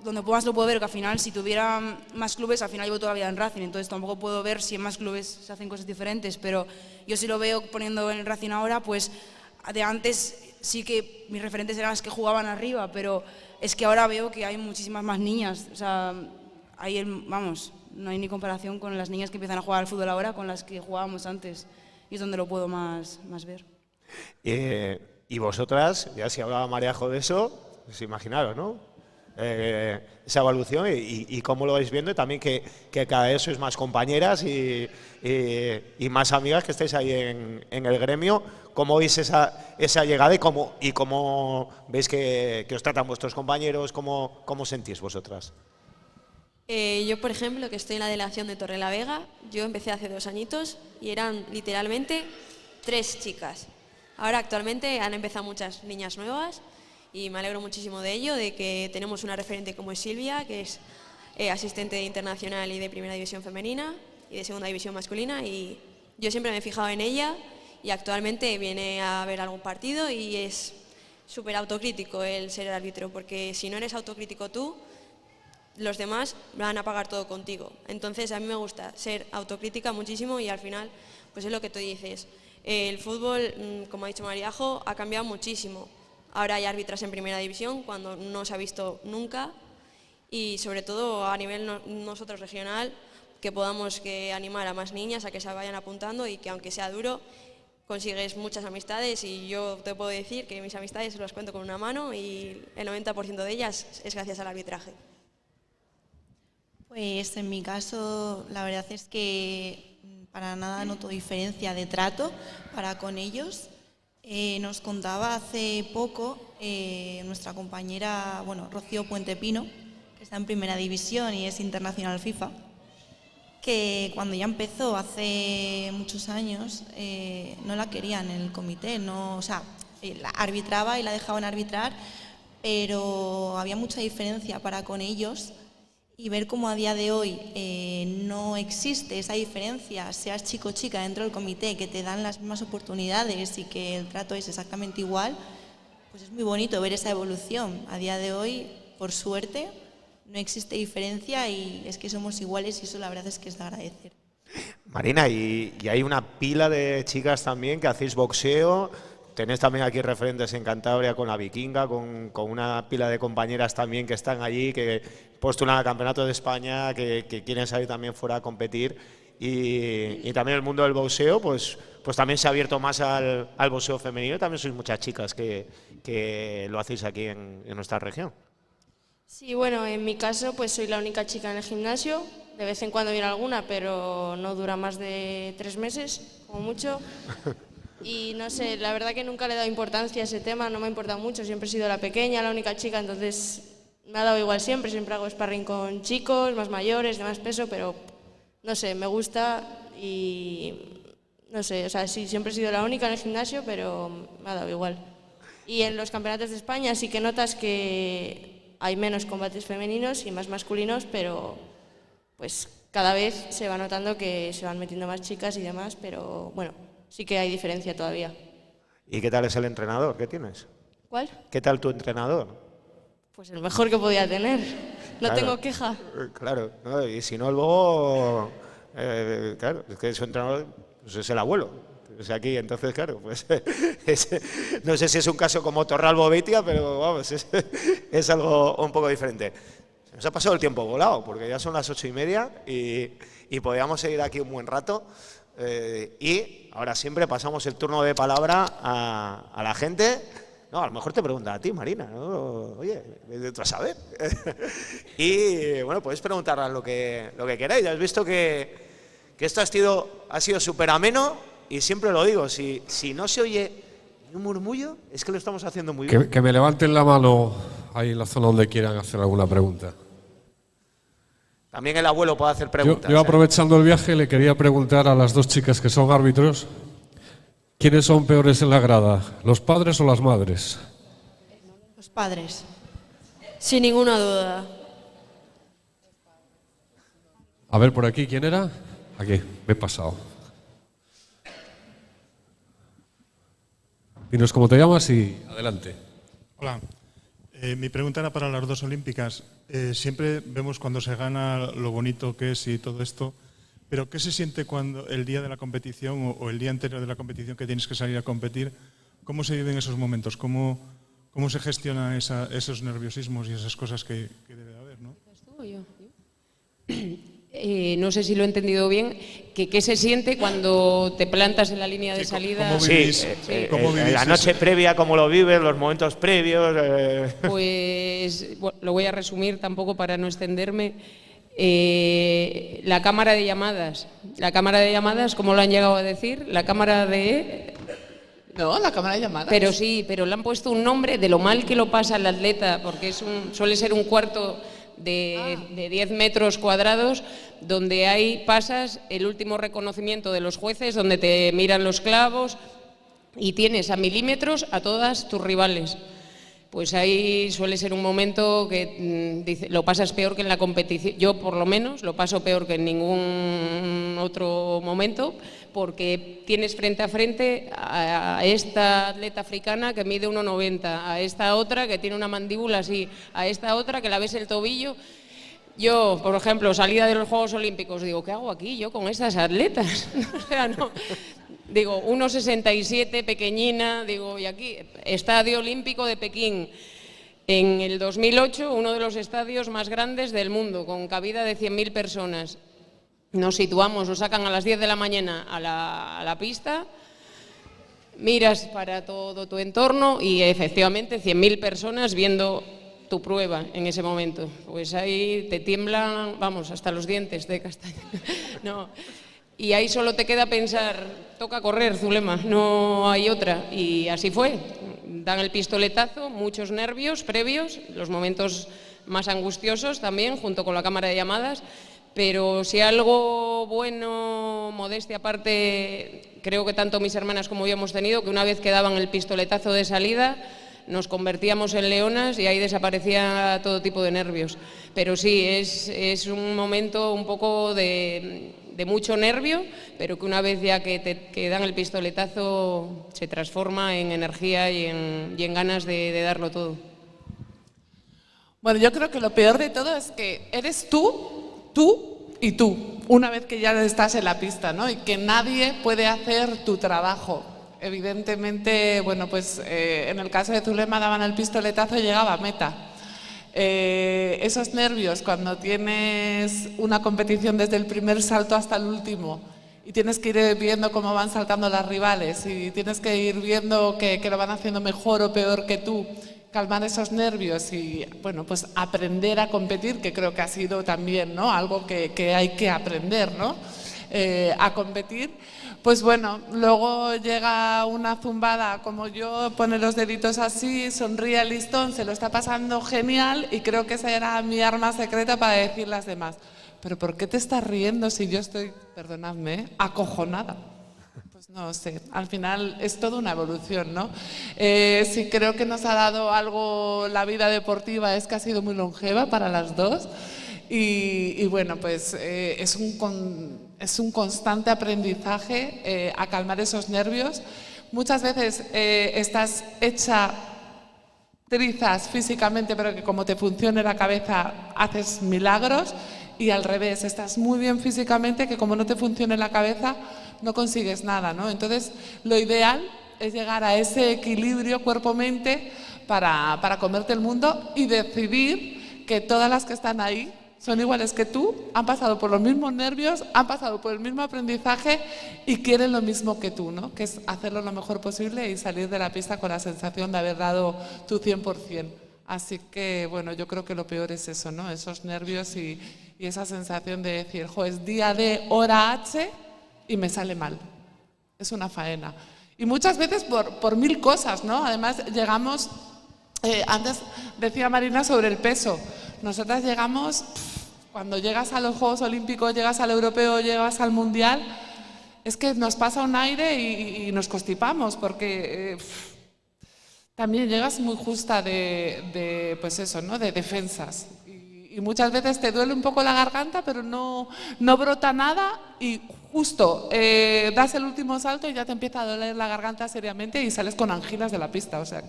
S5: donde más lo puedo ver, que al final si tuviera más clubes, al final llevo toda la vida en Racing, entonces tampoco puedo ver si en más clubes se hacen cosas diferentes, pero yo sí lo veo poniendo en el Racing ahora, pues de antes sí que mis referentes eran las que jugaban arriba, pero es que ahora veo que hay muchísimas más niñas, o sea, vamos, no hay ni comparación con las niñas que empiezan a jugar al fútbol ahora con las que jugábamos antes, y es donde lo puedo más ver.
S1: Y vosotras, ya si hablaba Mariajo de eso, pues imaginaros, ¿no? Esa evolución y cómo lo vais viendo, y también que cada vez sois más compañeras y más amigas que estáis ahí en el gremio. ¿Cómo veis esa llegada y cómo veis que os tratan vuestros compañeros? ¿Cómo sentís vosotras?
S7: Yo, por ejemplo, que estoy en la delegación de Torrelavega, yo empecé hace 2 añitos y eran literalmente 3 chicas. Ahora actualmente han empezado muchas niñas nuevas y me alegro muchísimo de ello, de que tenemos una referente como es Silvia, que es asistente internacional y de primera división femenina y de segunda división masculina, y yo siempre me he fijado en ella y actualmente viene a ver algún partido y es súper autocrítico el ser árbitro, porque si no eres autocrítico tú, los demás van a pagar todo contigo. Entonces a mí me gusta ser autocrítica muchísimo y al final pues es lo que tú dices. El fútbol, como ha dicho Mariajo, ha cambiado muchísimo. Ahora hay árbitras en primera división cuando no se ha visto nunca, y sobre todo a nivel nosotros regional, que podamos animar a más niñas a que se vayan apuntando y que aunque sea duro consigues muchas amistades, y yo te puedo decir que mis amistades las cuento con una mano y el 90% de ellas es gracias al arbitraje.
S4: Pues en mi caso la verdad es que para nada noto diferencia de trato para con ellos. Nos contaba hace poco nuestra compañera, Rocío Puente Pino, que está en primera división y es internacional FIFA, que cuando ya empezó hace muchos años no la querían en el comité, la arbitraba y la dejaban arbitrar, pero había mucha diferencia para con ellos. Y ver cómo a día de hoy no existe esa diferencia, seas chico o chica dentro del comité, que te dan las mismas oportunidades y que el trato es exactamente igual, pues es muy bonito ver esa evolución. A día de hoy, por suerte, no existe diferencia y es que somos iguales, y eso la verdad es que es de agradecer.
S1: Marina, y hay una pila de chicas también que hacéis boxeo. Tenéis también aquí referentes en Cantabria con la Vikinga, con una pila de compañeras también que están allí, que postulan al Campeonato de España, que quieren salir también fuera a competir. Y también el mundo del boxeo, pues también se ha abierto más al boxeo femenino. También sois muchas chicas que lo hacéis aquí en nuestra región.
S3: Sí, bueno, en mi caso pues soy la única chica en el gimnasio. De vez en cuando viene alguna, pero no dura más de 3 meses, como mucho. Y no sé, la verdad que nunca le he dado importancia a ese tema, no me ha importado mucho, siempre he sido la pequeña, la única chica, entonces me ha dado igual siempre hago sparring con chicos más mayores, de más peso, pero no sé, me gusta y No sé, o sea, sí, siempre he sido la única en el gimnasio, pero me ha dado igual. Y en los campeonatos de España sí que notas que hay menos combates femeninos y más masculinos, pero pues cada vez se va notando que se van metiendo más chicas y demás, pero bueno, sí que hay diferencia todavía.
S1: ¿Y qué tal es el entrenador que tienes?
S3: ¿Cuál?
S1: ¿Qué tal tu entrenador?
S3: Pues el mejor que podía tener. No
S1: Claro.
S3: tengo queja.
S1: Claro, ¿no? Y si no, luego, claro, es que su entrenador pues es el abuelo. O sea, aquí, entonces, claro, pues no sé si es un caso como Torralbo Beitia, pero vamos, es algo un poco diferente. Se nos ha pasado el tiempo volado, porque ya son las 8:30 y podríamos seguir aquí un buen rato. Y ahora siempre pasamos el turno de palabra a la gente. No, a lo mejor te pregunta a ti, Marina, ¿no? Oye, tú a saber. Y bueno, podéis preguntar lo que queráis. Ya has visto que esto ha sido súper ameno. Y siempre lo digo, si no se oye ni un murmullo, es que lo estamos haciendo muy bien.
S8: Que me levanten la mano ahí en la zona donde quieran hacer alguna pregunta.
S1: También el abuelo puede hacer preguntas.
S8: Yo aprovechando el viaje, le quería preguntar a las dos chicas que son árbitros, ¿quiénes son peores en la grada, los padres o las madres?
S4: Los padres.
S7: Sin ninguna duda.
S8: A ver, por aquí, ¿quién era? Aquí, me he pasado. Dinos cómo te llamas y adelante.
S9: Hola, mi pregunta era para las dos olímpicas. Siempre vemos cuando se gana lo bonito que es y todo esto, pero ¿qué se siente cuando el día de la competición o el día anterior de la competición que tienes que salir a competir? ¿Cómo se viven esos momentos? ¿Cómo se gestionan esos nerviosismos y esas cosas que debe de haber, ¿no?
S6: No sé si lo he entendido bien, que qué se siente cuando te plantas en la línea de salida.
S9: ¿Cómo
S1: Sí,
S9: vivís,
S1: la noche previa, cómo lo vives, los momentos previos.
S6: Pues bueno, lo voy a resumir tampoco para no extenderme. La cámara de llamadas. La cámara de llamadas, ¿cómo lo han llegado a decir? La cámara de...
S2: No, la cámara de llamadas.
S6: Pero sí, pero le han puesto un nombre de lo mal que lo pasa el atleta, porque suele ser un cuarto de 10 metros cuadrados, donde ahí pasas el último reconocimiento de los jueces, donde te miran los clavos y tienes a milímetros a todas tus rivales. Pues ahí suele ser un momento que lo pasas peor que en la competición. Yo, por lo menos, lo paso peor que en ningún otro momento, porque tienes frente a frente a esta atleta africana que mide 1,90, a esta otra que tiene una mandíbula así, a esta otra que la ves el tobillo. Yo, por ejemplo, salida de los Juegos Olímpicos, digo, ¿qué hago aquí yo con estas atletas? O sea, no... Digo, 1,67, pequeñina, digo, y aquí, Estadio Olímpico de Pekín. En el 2008, uno de los estadios más grandes del mundo, con cabida de 100.000 personas. Nos situamos, nos sacan a las 10 de la mañana a la pista, miras para todo tu entorno y efectivamente 100.000 personas viendo tu prueba en ese momento. Pues ahí te tiemblan, vamos, hasta los dientes de castaña. No. Y ahí solo te queda pensar, toca correr, Zulema, no hay otra. Y así fue. Dan el pistoletazo, muchos nervios previos, los momentos más angustiosos también, junto con la cámara de llamadas. Pero si algo bueno, modestia aparte, creo que tanto mis hermanas como yo hemos tenido, que una vez que daban el pistoletazo de salida, nos convertíamos en leonas y ahí desaparecía todo tipo de nervios. Pero sí, es un momento un poco de mucho nervio, pero que una vez ya que dan el pistoletazo se transforma en energía y en ganas de darlo todo.
S2: Bueno, yo creo que lo peor de todo es que eres tú y tú, una vez que ya estás en la pista, ¿no? Y que nadie puede hacer tu trabajo. Evidentemente, bueno, pues en el caso de Zulema daban el pistoletazo y llegaba a meta. Esos nervios cuando tienes una competición desde el primer salto hasta el último y tienes que ir viendo cómo van saltando las rivales y tienes que ir viendo que lo van haciendo mejor o peor que tú, calmar esos nervios y bueno, pues aprender a competir, que creo que ha sido también, ¿no?, algo que hay que aprender, ¿no?, a competir. Pues bueno, luego llega una zumbada como yo, pone los deditos así, sonríe al listón, se lo está pasando genial y creo que esa era mi arma secreta para decir las demás. ¿Pero por qué te estás riendo si yo estoy, perdonadme, acojonada? Pues Pues no sé, al final es toda una evolución, ¿no? Sí, creo que nos ha dado algo la vida deportiva, es que ha sido muy longeva para las dos y bueno, pues es un constante aprendizaje a calmar esos nervios. Muchas veces estás hecha trizas físicamente, pero que como te funcione la cabeza haces milagros, y al revés, estás muy bien físicamente, que como no te funcione la cabeza no consigues nada, ¿no? Entonces, lo ideal es llegar a ese equilibrio cuerpo-mente para comerte el mundo y decidir que todas las que están ahí son iguales que tú, han pasado por los mismos nervios, han pasado por el mismo aprendizaje y quieren lo mismo que tú, ¿no? Que es hacerlo lo mejor posible y salir de la pista con la sensación de haber dado tu 100%. Así que, bueno, yo creo que lo peor es eso, ¿no? Esos nervios y esa sensación de decir, jo, es día D, hora H y me sale mal. Es una faena. Y muchas veces por mil cosas, ¿no? Además, llegamos, antes decía Marina sobre el peso, nosotras llegamos, cuando llegas a los Juegos Olímpicos, llegas al Europeo, llegas al Mundial, es que nos pasa un aire y nos constipamos, porque también llegas muy justa pues eso, ¿no? De defensas. Y muchas veces te duele un poco la garganta, pero no brota nada y justo das el último salto y ya te empieza a doler la garganta seriamente y sales con anginas de la pista. O sea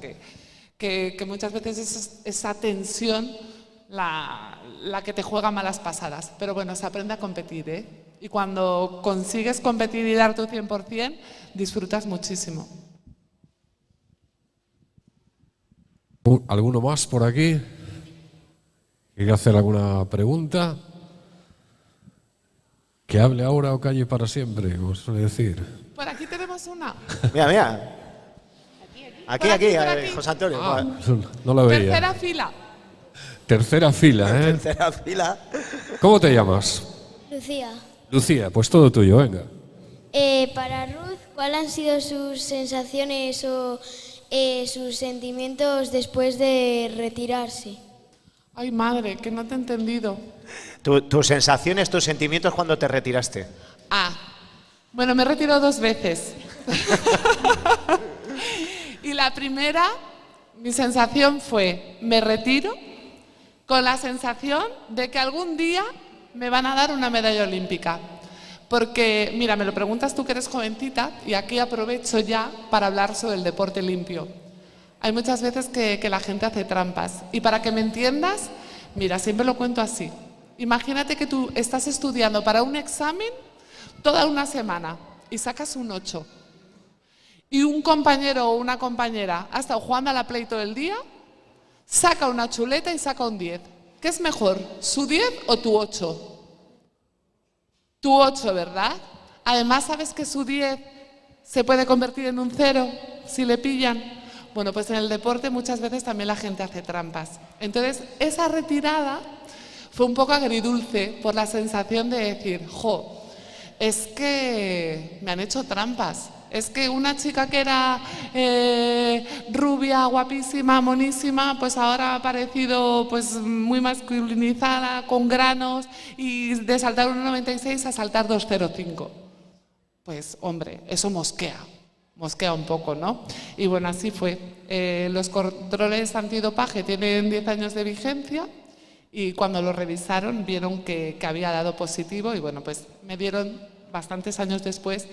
S2: que muchas veces es esa tensión la que te juega malas pasadas. Pero bueno, se aprende a competir, ¿eh? Y cuando consigues competir y dar tu 100%, disfrutas muchísimo.
S8: ¿Alguno más por aquí? ¿Quiere hacer alguna pregunta? Que hable ahora o calle para siempre, como suele decir.
S2: Por aquí tenemos una.
S1: Mira, mira. Aquí, José Antonio.
S8: No lo veía.
S2: Tercera fila.
S8: Tercera fila, ¿eh?
S1: Tercera fila.
S8: ¿Cómo te llamas?
S10: Lucía,
S8: Lucía, pues todo tuyo, venga.
S10: para Ruth, ¿cuáles han sido sus sensaciones o sus sentimientos después de retirarse?
S2: Ay, madre, que no te he entendido.
S1: Tus sensaciones, tus sentimientos cuando te retiraste.
S2: Bueno, me he retirado 2 veces. Y la primera, mi sensación fue, me retiro con la sensación de que algún día me van a dar una medalla olímpica. Porque, mira, me lo preguntas tú que eres jovencita y aquí aprovecho ya para hablar sobre el deporte limpio. Hay muchas veces que la gente hace trampas. Y para que me entiendas, mira, siempre lo cuento así. Imagínate que tú estás estudiando para un examen toda una semana y sacas un 8. Y un compañero o una compañera ha estado jugando a la Play todo el día, saca una chuleta y saca un 10. ¿Qué es mejor, su 10 o tu 8? Tu 8, ¿verdad? Además, ¿sabes que su 10 se puede convertir en un 0 si le pillan? Bueno, pues en el deporte muchas veces también la gente hace trampas. Entonces, esa retirada fue un poco agridulce por la sensación de decir, jo, es que me han hecho trampas. Es que una chica que era rubia, guapísima, monísima, pues ahora ha aparecido pues, muy masculinizada, con granos, y de saltar 1,96 a saltar 2,05. Pues, hombre, eso mosquea un poco, ¿no? Y bueno, así fue. Los controles antidopaje tienen 10 años de vigencia y cuando lo revisaron vieron que había dado positivo y bueno, pues me dieron bastantes años después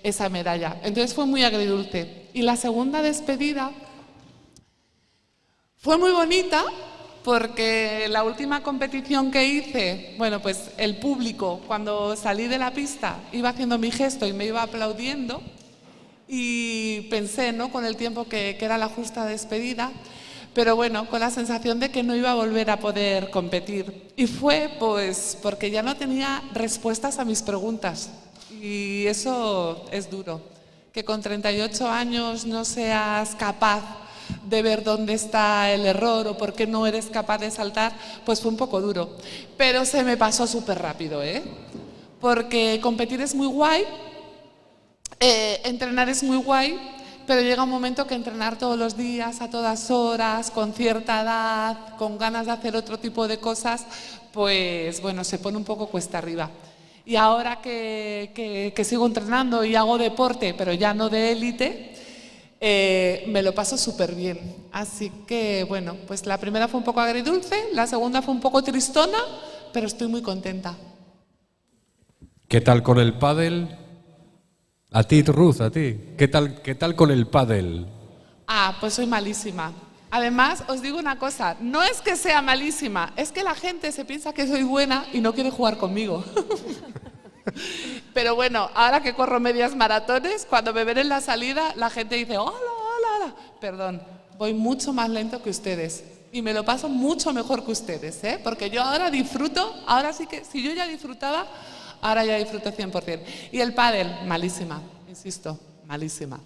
S2: esa medalla. Entonces fue muy agridulce. Y la segunda despedida fue muy bonita porque la última competición que hice, bueno, pues el público cuando salí de la pista iba haciendo mi gesto y me iba aplaudiendo y pensé, ¿no?, con el tiempo que era la justa despedida, pero bueno, con la sensación de que no iba a volver a poder competir. Y fue pues porque ya no tenía respuestas a mis preguntas. Y eso es duro, que con 38 años no seas capaz de ver dónde está el error o por qué no eres capaz de saltar, pues fue un poco duro. Pero se me pasó súper rápido, ¿eh? Porque competir es muy guay, entrenar es muy guay, pero llega un momento que entrenar todos los días, a todas horas, con cierta edad, con ganas de hacer otro tipo de cosas, pues bueno, se pone un poco cuesta arriba. Y ahora que sigo entrenando y hago deporte, pero ya no de élite, me lo paso súper bien. Así que, bueno, pues la primera fue un poco agridulce, la segunda fue un poco tristona, pero estoy muy contenta.
S8: ¿Qué tal con el pádel? A ti, Ruth, a ti. ¿Qué tal con el pádel?
S2: Ah, pues soy malísima. Además, os digo una cosa, no es que sea malísima, es que la gente se piensa que soy buena y no quiere jugar conmigo. Pero bueno, ahora que corro medias maratones, cuando me ven en la salida, la gente dice, hola, hola, hola. Perdón, voy mucho más lento que ustedes y me lo paso mucho mejor que ustedes, ¿eh? Porque yo ahora disfruto, ahora sí que, si yo ya disfrutaba, ahora ya disfruto 100%. Y el pádel, malísima, insisto, malísima.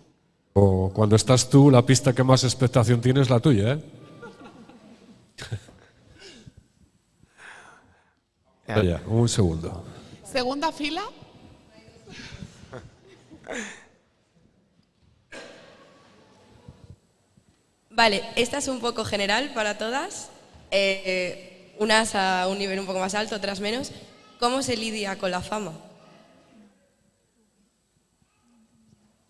S8: O cuando estás tú, la pista que más expectación tiene es la tuya, ¿eh? Oye, un segundo.
S2: Segunda fila.
S11: Vale, esta es un poco general para todas. Unas a un nivel un poco más alto, otras menos. ¿Cómo se lidia con la fama?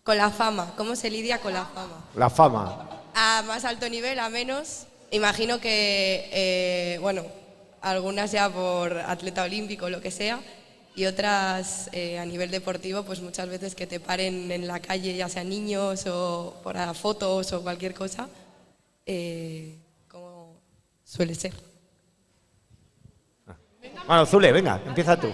S11: Con la fama, ¿cómo se lidia con la fama?
S1: La fama.
S11: A más alto nivel, a menos. Imagino que, bueno, algunas ya por atleta olímpico o lo que sea, y otras a nivel deportivo, pues muchas veces que te paren en la calle, ya sean niños o por fotos o cualquier cosa, ¿cómo suele ser?
S1: Bueno, Zule, venga, empieza tú.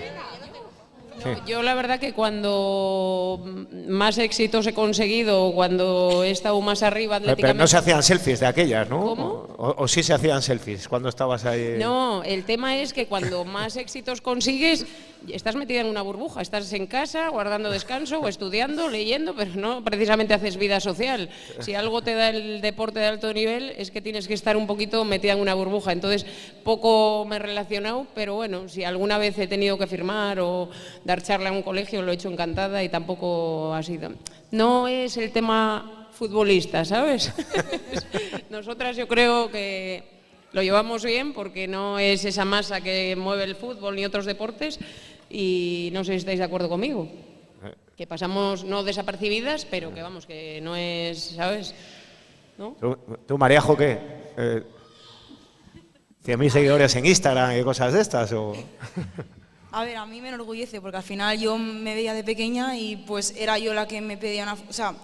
S1: Sí.
S6: Yo la verdad que cuando más éxitos he conseguido, cuando he estado más arriba atléticamente...
S1: Pero no se hacían selfies de aquellas, ¿no?
S6: ¿Cómo?
S1: ¿O sí se hacían selfies cuando estabas ahí?
S6: No, el tema es que cuando más éxitos consigues, estás metida en una burbuja, estás en casa guardando descanso o estudiando, leyendo, pero no precisamente haces vida social. Si algo te da el deporte de alto nivel es que tienes que estar un poquito metida en una burbuja. Entonces, poco me he relacionado, pero bueno, si alguna vez he tenido que firmar o dar charla en un colegio, lo he hecho encantada y tampoco ha sido... No es el tema futbolista, ¿sabes? Nosotras yo creo que lo llevamos bien porque no es esa masa que mueve el fútbol ni otros deportes y no sé si estáis de acuerdo conmigo. Que pasamos no desapercibidas, pero que vamos, que no es, ¿sabes? ¿No?
S1: ¿Tú Mariajo, qué? 100.000 seguidores en Instagram y cosas de estas, ¿o...?
S5: A ver, a mí me enorgullece porque al final yo me veía de pequeña y pues era yo la que me pedía una, o sea,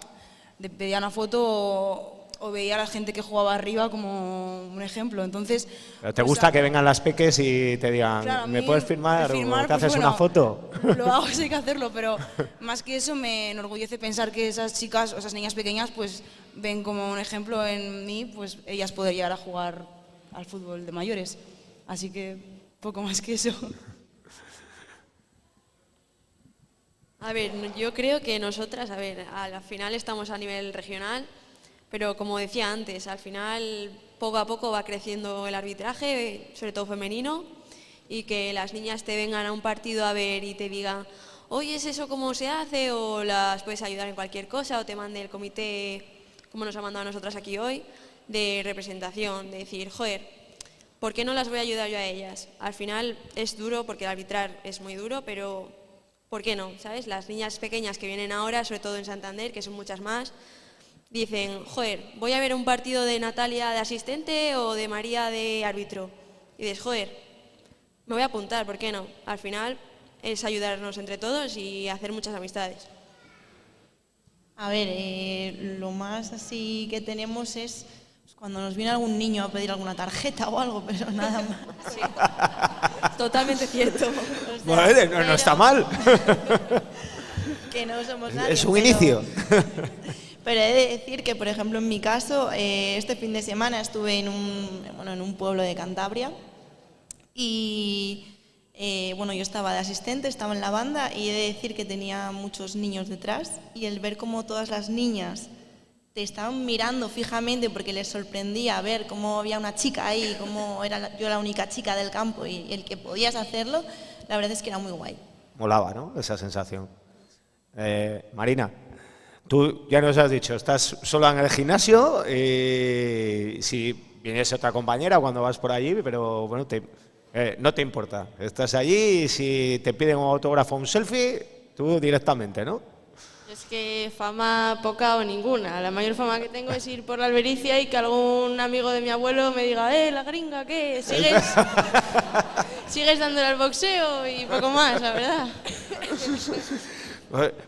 S5: pedía una foto o veía a la gente que jugaba arriba como un ejemplo. Entonces,
S1: ¿pero te gusta que vengan las peques y te digan,
S5: claro,
S1: ¿me puedes firmar o te
S5: pues
S1: haces
S5: bueno,
S1: una foto?
S5: Lo hago, sí hay que hacerlo, pero más que eso me enorgullece pensar que esas chicas o esas niñas pequeñas pues ven como un ejemplo en mí, pues ellas poder llegar a jugar al fútbol de mayores. Así que poco más que eso.
S7: A ver, yo creo que nosotras, a ver, al final estamos a nivel regional, pero como decía antes, al final poco a poco va creciendo el arbitraje, sobre todo femenino, y que las niñas te vengan a un partido a ver y te digan, oye, ¿es eso cómo se hace? O las puedes ayudar en cualquier cosa, o te mande el comité, como nos ha mandado a nosotras aquí hoy, de representación, de decir, joder, ¿por qué no las voy a ayudar yo a ellas? Al final es duro, porque el arbitrar es muy duro, pero ¿por qué no? ¿Sabes? Las niñas pequeñas que vienen ahora, sobre todo en Santander, que son muchas más, dicen, joder, voy a ver un partido de Natalia de asistente o de María de árbitro. Y dices, joder, me voy a apuntar, ¿por qué no? Al final es ayudarnos entre todos y hacer muchas amistades.
S4: A ver, lo más así que tenemos es cuando nos viene algún niño a pedir alguna tarjeta o algo, pero nada más.
S7: Sí. Totalmente cierto.
S4: O sea,
S1: Bueno, no está mal.
S4: Que no somos nadie.
S1: Es un inicio.
S4: Pero he de decir que, por ejemplo, en mi caso, este fin de semana estuve en un pueblo de Cantabria y bueno, yo estaba de asistente, estaba en la banda y he de decir que tenía muchos niños detrás y el ver cómo todas las niñas te estaban mirando fijamente porque les sorprendía ver cómo había una chica ahí, cómo era yo la única chica del campo y el que podías hacerlo, la verdad es que era muy guay.
S1: Molaba, ¿no? Esa sensación. Marina, tú ya nos has dicho, estás sola en el gimnasio, si viniese otra compañera cuando vas por allí, pero bueno, No te importa. Estás allí y si te piden un autógrafo o un selfie, tú directamente, ¿no?
S3: Es que fama poca o ninguna. La mayor fama que tengo es ir por la albericia y que algún amigo de mi abuelo me diga, la gringa, ¿qué? ¿Sigues dándole al boxeo? Y poco más, la verdad.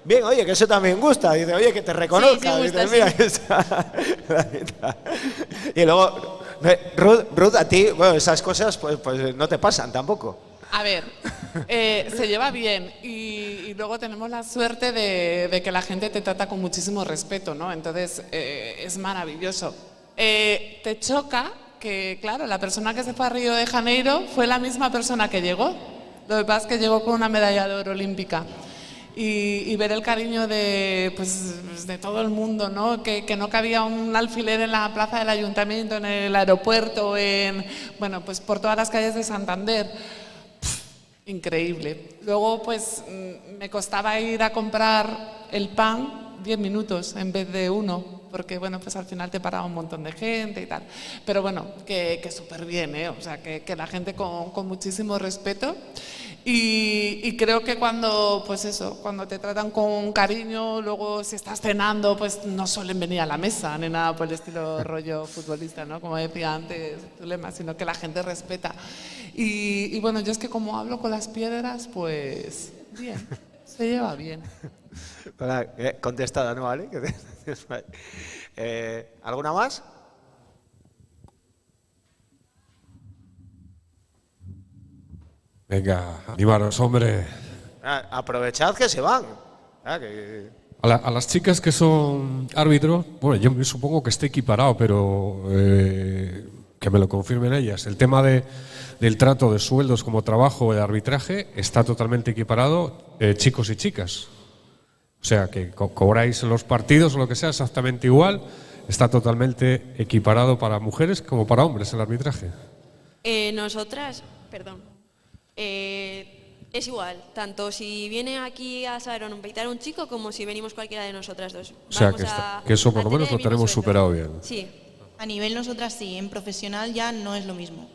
S1: Bien, oye, que eso también gusta. Dice, oye, que te reconozca.
S3: Sí, gusta,
S1: dice, mira, está. Y luego, Ruth, a ti, bueno, esas cosas pues no te pasan tampoco.
S2: A ver, se lleva bien y luego tenemos la suerte de que la gente te trata con muchísimo respeto, ¿no? Entonces, es maravilloso. Te choca que, claro, la persona que se fue a Río de Janeiro fue la misma persona que llegó. Lo que pasa es que llegó con una medalla de oro olímpica. Y ver el cariño de todo el mundo, ¿no? Que no cabía un alfiler en la plaza del ayuntamiento, en el aeropuerto, bueno, pues por todas las calles de Santander. Increíble. Luego, pues, me costaba ir a comprar el pan 10 minutos en vez de 1, porque, bueno, pues al final te paraba un montón de gente y tal. Pero bueno, que súper bien, ¿eh? O sea, que la gente con muchísimo respeto. Y creo que cuando te tratan con cariño, luego si estás cenando, pues no suelen venir a la mesa ni nada por el estilo rollo futbolista, ¿no? Como decía antes tu lema, sino que la gente respeta. Y bueno, yo es que como hablo con las piedras, pues bien, se lleva bien.
S1: Contestada, ¿no? ¿Vale? ¿Alguna más?
S8: Venga, animaros, hombre.
S1: Aprovechad que se van.
S8: A las chicas que son árbitros, bueno, yo supongo que esté equiparado, pero que me lo confirmen ellas. El tema del trato de sueldos como trabajo de arbitraje está totalmente equiparado, chicos y chicas. O sea, que cobráis en los partidos o lo que sea exactamente igual, está totalmente equiparado para mujeres como para hombres el arbitraje.
S7: Nosotras, perdón. Es igual, tanto si viene aquí a Saber o peitar un chico como si venimos cualquiera de nosotras dos.
S8: O sea, que eso por lo menos lo tenemos superado bien.
S7: Sí.
S4: A nivel nosotras sí, en profesional ya no es lo mismo.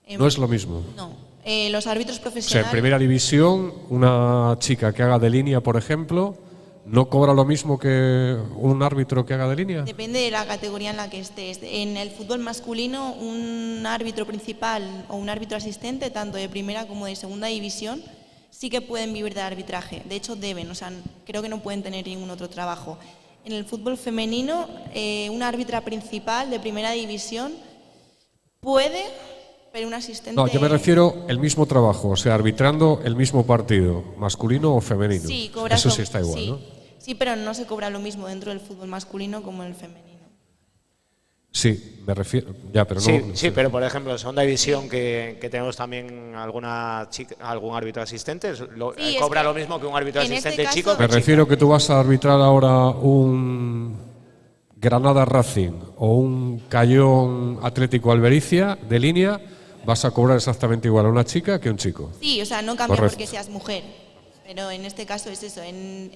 S8: No es lo mismo.
S4: No. Los árbitros
S8: O
S4: profesionales…
S8: sea, en primera división, una chica que haga de línea, por ejemplo, ¿no cobra lo mismo que un árbitro que haga de línea?
S4: Depende de la categoría en la que estés. En el fútbol masculino, un árbitro principal o un árbitro asistente, tanto de primera como de segunda división, sí que pueden vivir de arbitraje. De hecho, deben, o sea, creo que no pueden tener ningún otro trabajo. En el fútbol femenino, una árbitra principal de primera división puede, pero un asistente…
S8: No, yo me refiero el mismo trabajo, o sea, arbitrando el mismo partido, masculino o femenino.
S4: Sí, cobra
S8: eso sí está igual,
S4: sí.
S8: ¿no?
S4: Sí, pero no se cobra lo mismo dentro del fútbol masculino como en el femenino.
S8: Sí, me refiero… Ya, pero
S1: sí,
S8: no,
S1: sí, pero por ejemplo, en segunda división que tenemos también algún árbitro asistente, ¿cobra lo mismo que un árbitro asistente
S4: este
S1: chico?
S8: Me refiero que tú vas a arbitrar ahora un Granada Racing o un Cayón Atlético Albericia de línea, vas a cobrar exactamente igual a una chica que a un chico.
S4: Sí, o sea, no cambia
S8: Correcto.
S4: porque seas mujer. Pero en este caso es eso.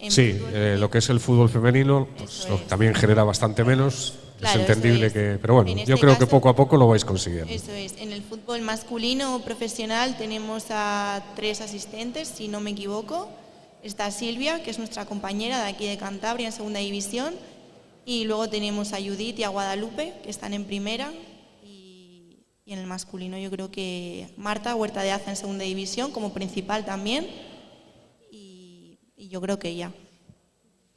S8: Sí, lo que es el fútbol femenino pues, también genera bastante menos.
S4: Claro,
S8: es entendible
S4: eso es.
S8: que… Pero bueno,
S4: En
S8: yo
S4: este
S8: creo que
S4: caso,
S8: poco a poco lo vais consiguiendo.
S4: Eso es. En el fútbol masculino profesional tenemos a 3 asistentes, si no me equivoco. Está Silvia, que es nuestra compañera de aquí de Cantabria en segunda división. Y luego tenemos a Judith y a Guadalupe, que están en primera. Y en el masculino yo creo que Marta Huerta de Aza en segunda división como principal también. Y yo creo que ya.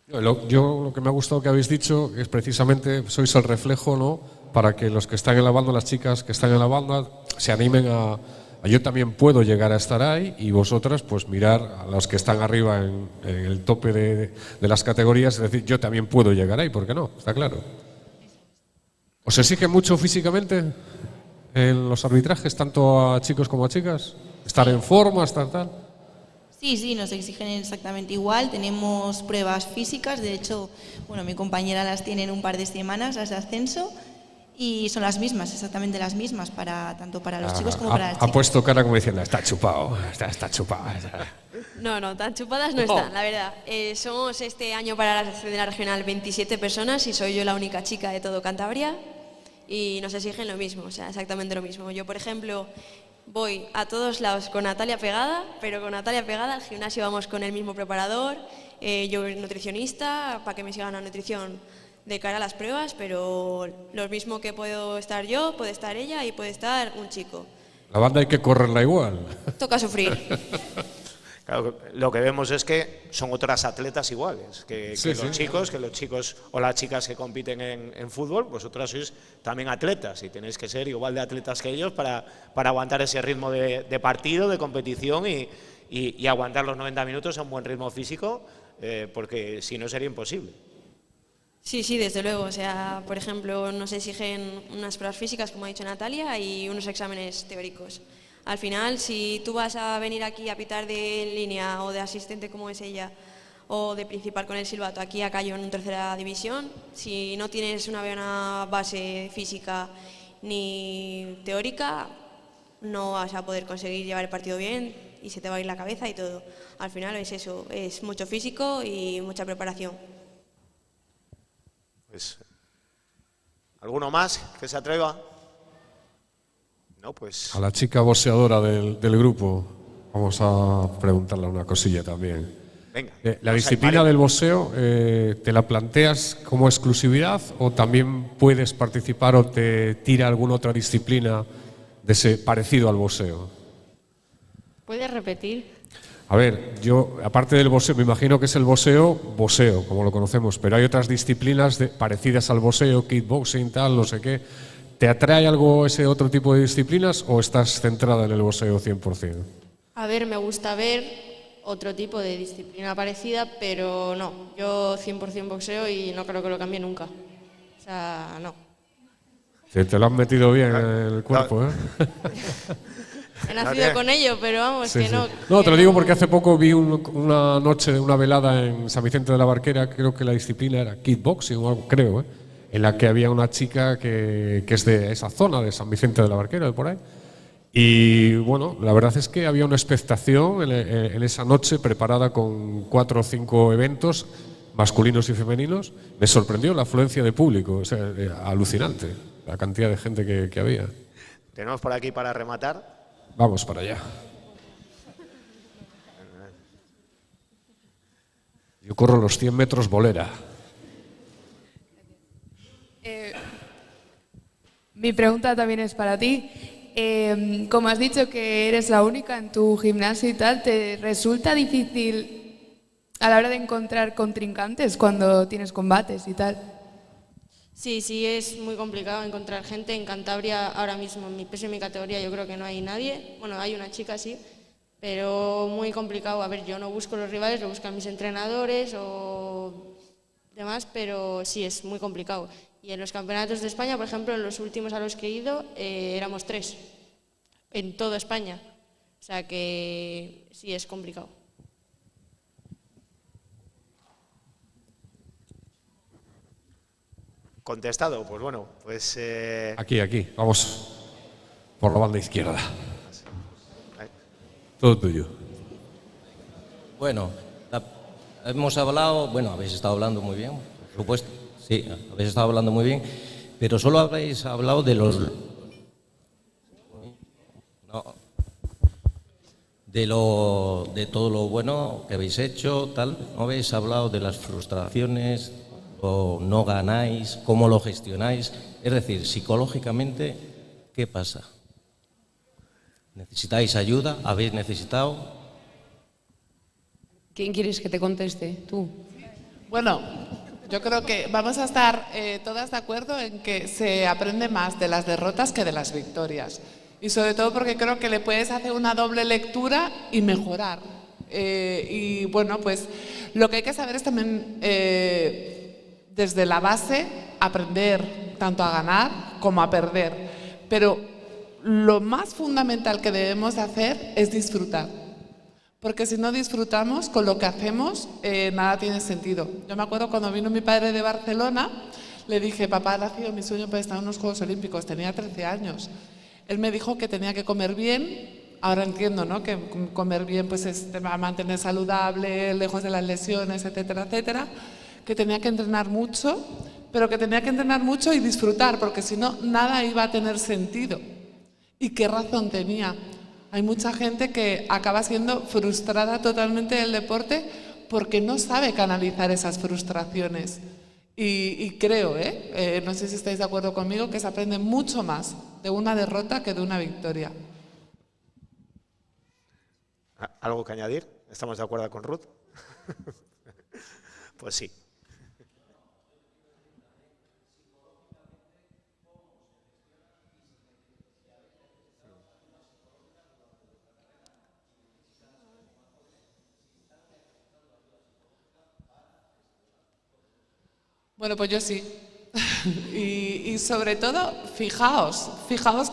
S8: Lo que me ha gustado que habéis dicho es precisamente, sois el reflejo, ¿no? Para que los que están en la banda, las chicas que están en la banda, se animen a yo también puedo llegar a estar ahí, y vosotras pues mirar a los que están arriba en el tope de las categorías, es decir, yo también puedo llegar ahí, ¿por qué no? Está claro. ¿Os exige mucho físicamente en los arbitrajes, tanto a chicos como a chicas? ¿Estar en forma, estar tal?
S4: Sí, nos exigen exactamente igual. Tenemos pruebas físicas, de hecho, bueno, mi compañera las tiene en un par de semanas, las de ascenso, y son las mismas, exactamente las mismas, tanto para los chicos como para las chicas.
S8: Ha puesto cara como diciendo, está chupado, está chupado.
S7: No, tan chupadas no están, la verdad. Somos este año para la escena regional 27 personas y soy yo la única chica de todo Cantabria y nos exigen lo mismo, o sea, exactamente lo mismo. Yo, por ejemplo, voy a todos lados con Natalia pegada, pero con Natalia pegada al gimnasio vamos con el mismo preparador, yo nutricionista, para que me sigan la nutrición de cara a las pruebas, pero lo mismo que puedo estar yo, puede estar ella y puede estar un chico.
S8: La banda hay que correrla igual.
S7: Toca sufrir.
S1: Claro, lo que vemos es que son otras atletas iguales que los chicos o las chicas que compiten en fútbol, vosotras sois también atletas y tenéis que ser igual de atletas que ellos para aguantar ese ritmo de partido, de competición y aguantar los 90 minutos a un buen ritmo físico, porque si no sería imposible.
S7: Sí, desde luego. O sea, por ejemplo, nos exigen unas pruebas físicas, como ha dicho Natalia, y unos exámenes teóricos. Al final, si tú vas a venir aquí a pitar de línea o de asistente como es ella, o de principal con el silbato aquí a Cayo en tercera división, si no tienes una buena base física ni teórica, no vas a poder conseguir llevar el partido bien y se te va a ir la cabeza y todo. Al final es eso, es mucho físico y mucha preparación.
S1: Pues, ¿alguno más que se atreva? No, pues.
S8: A la chica boxeadora del grupo, vamos a preguntarle una cosilla también.
S1: Venga.
S8: La disciplina del boxeo, ¿te la planteas como exclusividad o también puedes participar o te tira alguna otra disciplina de ese parecido al boxeo?
S3: ¿Puedes repetir?
S8: A ver, yo, aparte del boxeo, me imagino que es el boxeo, como lo conocemos, pero hay otras disciplinas parecidas al boxeo, kickboxing, tal, no sé qué. ¿Te atrae algo ese otro tipo de disciplinas o estás centrada en el boxeo 100%?
S3: A ver, me gusta ver otro tipo de disciplina parecida, pero no, yo 100% boxeo y no creo que lo cambie nunca. O sea, no.
S8: Te lo has metido bien en el cuerpo, ¿eh?
S3: He nacido con ello, pero vamos,
S8: Sí,
S3: que
S8: sí.
S3: no.
S8: No, te lo digo porque hace poco vi una noche, una velada en San Vicente de la Barquera, creo que la disciplina era kickboxing o algo, creo, en la que había una chica que es de esa zona, de San Vicente de la Barquera, de por ahí. Y bueno, la verdad es que había una expectación en esa noche preparada con 4 o 5 eventos, masculinos y femeninos. Me sorprendió la afluencia de público, o sea, alucinante la cantidad de gente que había.
S1: Tenemos por aquí para rematar.
S8: Vamos para allá. Yo corro los 100 metros bolera.
S12: Mi pregunta también es para ti. Como has dicho que eres la única en tu gimnasio y tal, ¿te resulta difícil a la hora de encontrar contrincantes cuando tienes combates y tal?
S3: Sí, es muy complicado encontrar gente. En Cantabria, ahora mismo, en mi peso y mi categoría, yo creo que no hay nadie. Bueno, hay una chica, sí, pero muy complicado. A ver, yo no busco los rivales, lo buscan mis entrenadores o demás, pero sí, es muy complicado. Y en los campeonatos de España, por ejemplo, en los últimos a los que he ido, éramos 3 en toda España. O sea que sí, es complicado.
S1: Contestado, pues bueno, pues.
S8: Aquí, vamos por la banda izquierda. Todo tuyo.
S13: Bueno, hemos hablado, habéis estado hablando muy bien, por supuesto, sí, habéis estado hablando muy bien, pero solo habéis hablado de de todo lo bueno que habéis hecho, tal. No habéis hablado de las frustraciones, o no ganáis, cómo lo gestionáis. Es decir, psicológicamente, ¿qué pasa? ¿Necesitáis ayuda? ¿Habéis necesitado?
S6: ¿Quién quieres que te conteste? ¿Tú?
S2: Bueno, yo creo que vamos a estar todas de acuerdo en que se aprende más de las derrotas que de las victorias. Y sobre todo porque creo que le puedes hacer una doble lectura y mejorar. Y bueno, pues lo que hay que saber es también, desde la base, aprender tanto a ganar como a perder. Pero lo más fundamental que debemos hacer es disfrutar. Porque si no disfrutamos con lo que hacemos, nada tiene sentido. Yo me acuerdo cuando vino mi padre de Barcelona, le dije, papá, ha nacido mi sueño para estar en unos Juegos Olímpicos. Tenía 13 años. Él me dijo que tenía que comer bien. Ahora entiendo, ¿no?, que comer bien pues te va a mantener saludable, lejos de las lesiones, etcétera, etcétera. Que tenía que entrenar mucho, pero que tenía que entrenar mucho y disfrutar, porque si no, nada iba a tener sentido. ¿Y qué razón tenía? Hay mucha gente que acaba siendo frustrada totalmente del deporte porque no sabe canalizar esas frustraciones. Y creo, no sé si estáis de acuerdo conmigo, que se aprende mucho más de una derrota que de una victoria.
S1: ¿Algo que añadir? ¿Estamos de acuerdo con Ruth? Pues sí.
S2: Bueno, pues yo sí. y sobre todo, fijaos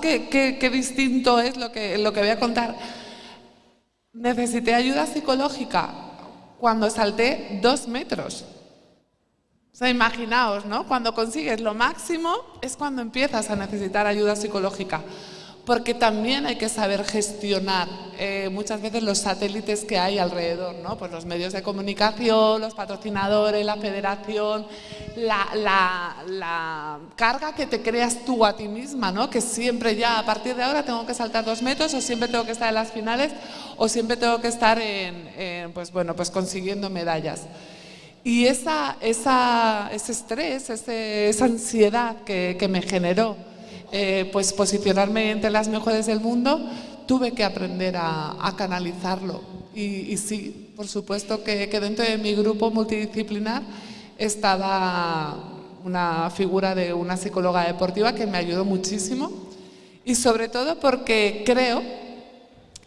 S2: qué distinto es lo que voy a contar. Necesité ayuda psicológica cuando salté 2 metros. O sea, imaginaos, ¿no? Cuando consigues lo máximo es cuando empiezas a necesitar ayuda psicológica. Porque también hay que saber gestionar muchas veces los satélites que hay alrededor, ¿no? Pues los medios de comunicación, los patrocinadores, la federación, la carga que te creas tú a ti misma, ¿no? Que siempre ya a partir de ahora tengo que saltar 2 metros, o siempre tengo que estar en las finales, o siempre tengo que estar pues consiguiendo medallas. Y ese estrés, esa ansiedad que me generó pues posicionarme entre las mejores del mundo, tuve que aprender a canalizarlo. Y sí, por supuesto que dentro de mi grupo multidisciplinar estaba una figura de una psicóloga deportiva que me ayudó muchísimo, y sobre todo porque creo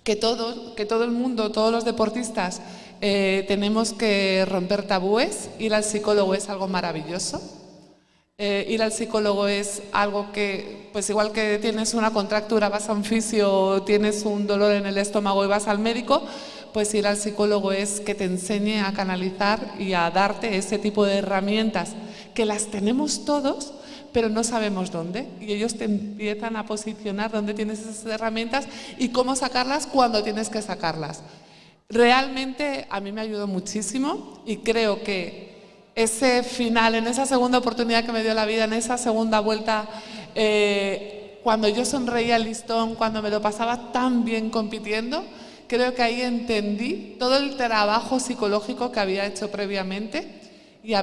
S2: que todo el mundo, todos los deportistas, tenemos que romper tabúes. Ir al psicólogo es algo maravilloso. Ir al psicólogo es algo que, pues igual que tienes una contractura, vas a un fisio, tienes un dolor en el estómago y vas al médico, pues ir al psicólogo es que te enseñe a canalizar y a darte ese tipo de herramientas que las tenemos todos, pero no sabemos dónde, y ellos te empiezan a posicionar dónde tienes esas herramientas y cómo sacarlas cuando tienes que sacarlas. Realmente a mí me ayudó muchísimo, y creo que ese final, en esa segunda oportunidad que me dio la vida, en esa segunda vuelta, cuando yo sonreía al listón, cuando me lo pasaba tan bien compitiendo, creo que ahí entendí todo el trabajo psicológico que había hecho previamente, y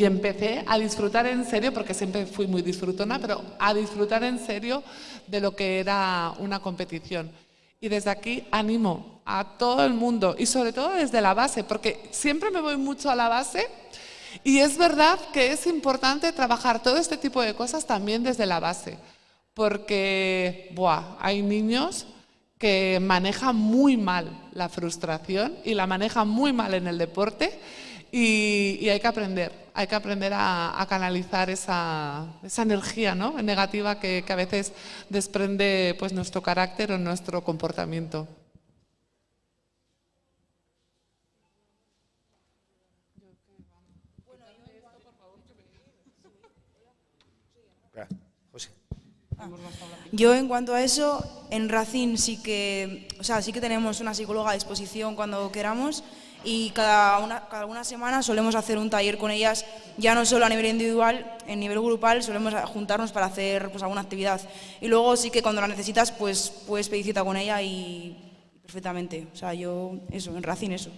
S2: empecé a disfrutar en serio, porque siempre fui muy disfrutona, pero a disfrutar en serio de lo que era una competición. Y desde aquí animo a todo el mundo, y sobre todo desde la base, porque siempre me voy mucho a la base, y es verdad que es importante trabajar todo este tipo de cosas también desde la base, porque hay niños que manejan muy mal la frustración y la manejan muy mal en el deporte, y hay que aprender a canalizar esa energía, ¿no?, negativa que a veces desprende pues nuestro carácter o nuestro comportamiento.
S5: Yo, en cuanto a eso, en Racing sí que tenemos una psicóloga a disposición cuando queramos, y cada una semana solemos hacer un taller con ellas, ya no solo a nivel individual, en nivel grupal solemos juntarnos para hacer pues alguna actividad, y luego sí que cuando la necesitas pues puedes pedir cita con ella y perfectamente. O sea, en Racing eso.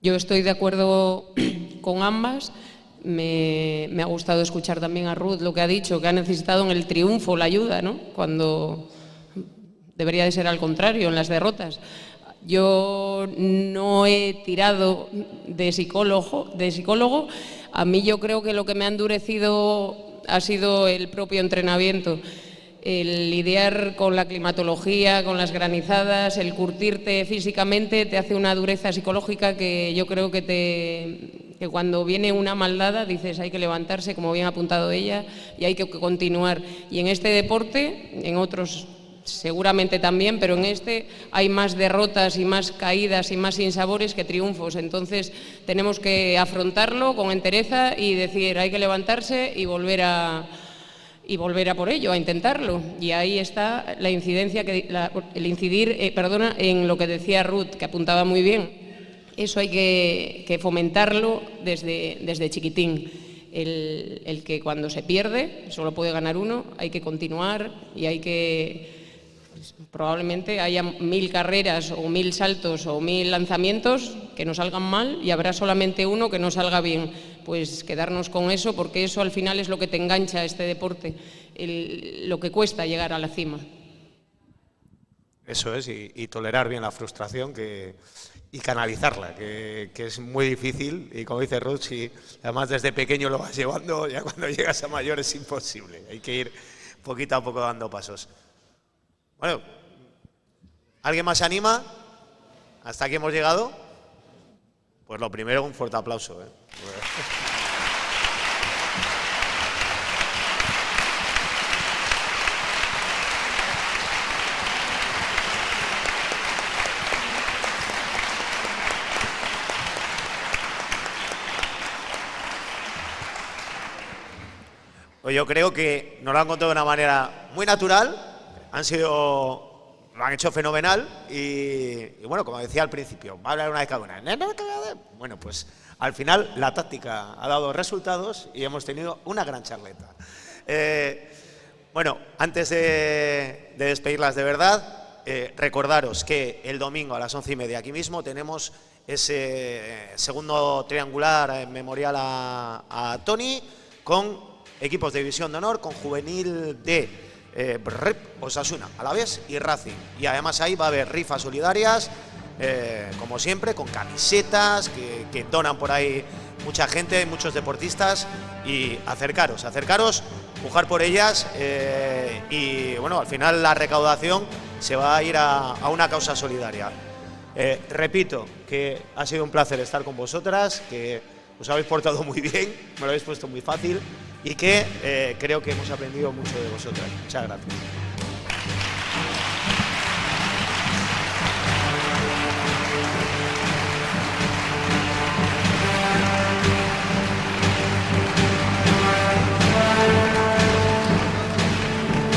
S6: Yo estoy de acuerdo con ambas. Me ha gustado escuchar también a Ruth lo que ha dicho, que ha necesitado en el triunfo la ayuda, ¿no?, cuando debería de ser al contrario, en las derrotas. Yo no he tirado de psicólogo. A mí yo creo que lo que me ha endurecido ha sido el propio entrenamiento. El lidiar con la climatología, con las granizadas, el curtirte físicamente te hace una dureza psicológica que yo creo que cuando viene una maldada dices hay que levantarse, como bien ha apuntado ella, y hay que continuar. Y en este deporte, en otros seguramente también, pero en este hay más derrotas y más caídas y más sinsabores que triunfos. Entonces tenemos que afrontarlo con entereza y decir hay que levantarse y volver a por ello, a intentarlo. Y ahí está la incidencia, el incidir en lo que decía Ruth, que apuntaba muy bien. Eso hay que fomentarlo desde chiquitín. El que cuando se pierde, solo puede ganar uno, hay que continuar y hay que Probablemente haya 1000 carreras o 1000 saltos o 1000 lanzamientos que nos salgan mal y habrá solamente uno que nos salga bien. Pues quedarnos con eso, porque eso al final es lo que te engancha a este deporte, lo que cuesta llegar a la cima.
S1: Eso es, y tolerar bien la frustración y canalizarla, que es muy difícil. Y como dice Ruth, si además desde pequeño lo vas llevando, ya cuando llegas a mayor es imposible. Hay que ir poquito a poco dando pasos. Bueno, ¿alguien más se anima? ¿Hasta aquí hemos llegado? Pues lo primero, un fuerte aplauso, ¿eh? Pues yo creo que nos lo han contado de una manera muy natural, lo han hecho fenomenal y bueno, como decía al principio, va a hablar una de cada una. Bueno, pues al final la táctica ha dado resultados y hemos tenido una gran charleta. Bueno, antes de despedirlas de verdad, recordaros que el domingo a las 11:30 aquí mismo tenemos ese segundo triangular en memorial a Tony con equipos de división de honor, con juvenil de Osasuna, Alavés y Racing. Y además ahí va a haber rifas solidarias, como siempre, con camisetas que donan por ahí mucha gente, muchos deportistas. Y acercaros, pujar por ellas y bueno, al final la recaudación se va a ir a una causa solidaria. Repito que ha sido un placer estar con vosotras, que os habéis portado muy bien, me lo habéis puesto muy fácil y que creo que hemos aprendido mucho de vosotras. Muchas gracias.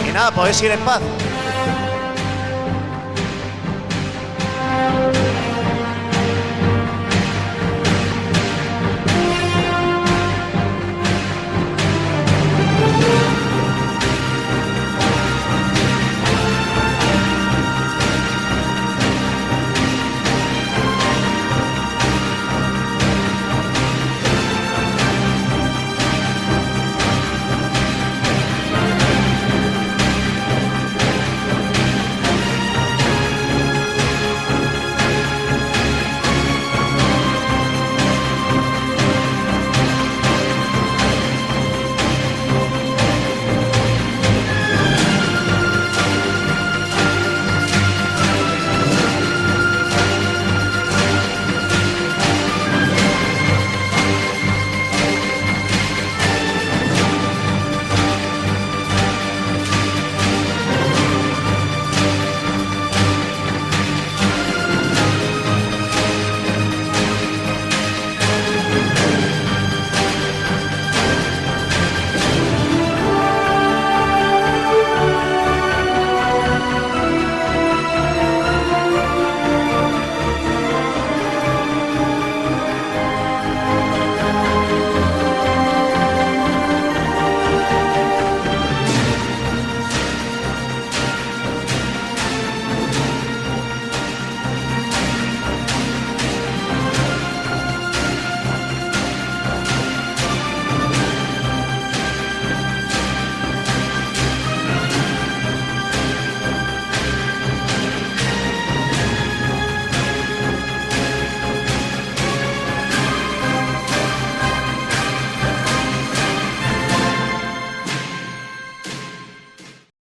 S1: Y nada, podéis ir en paz.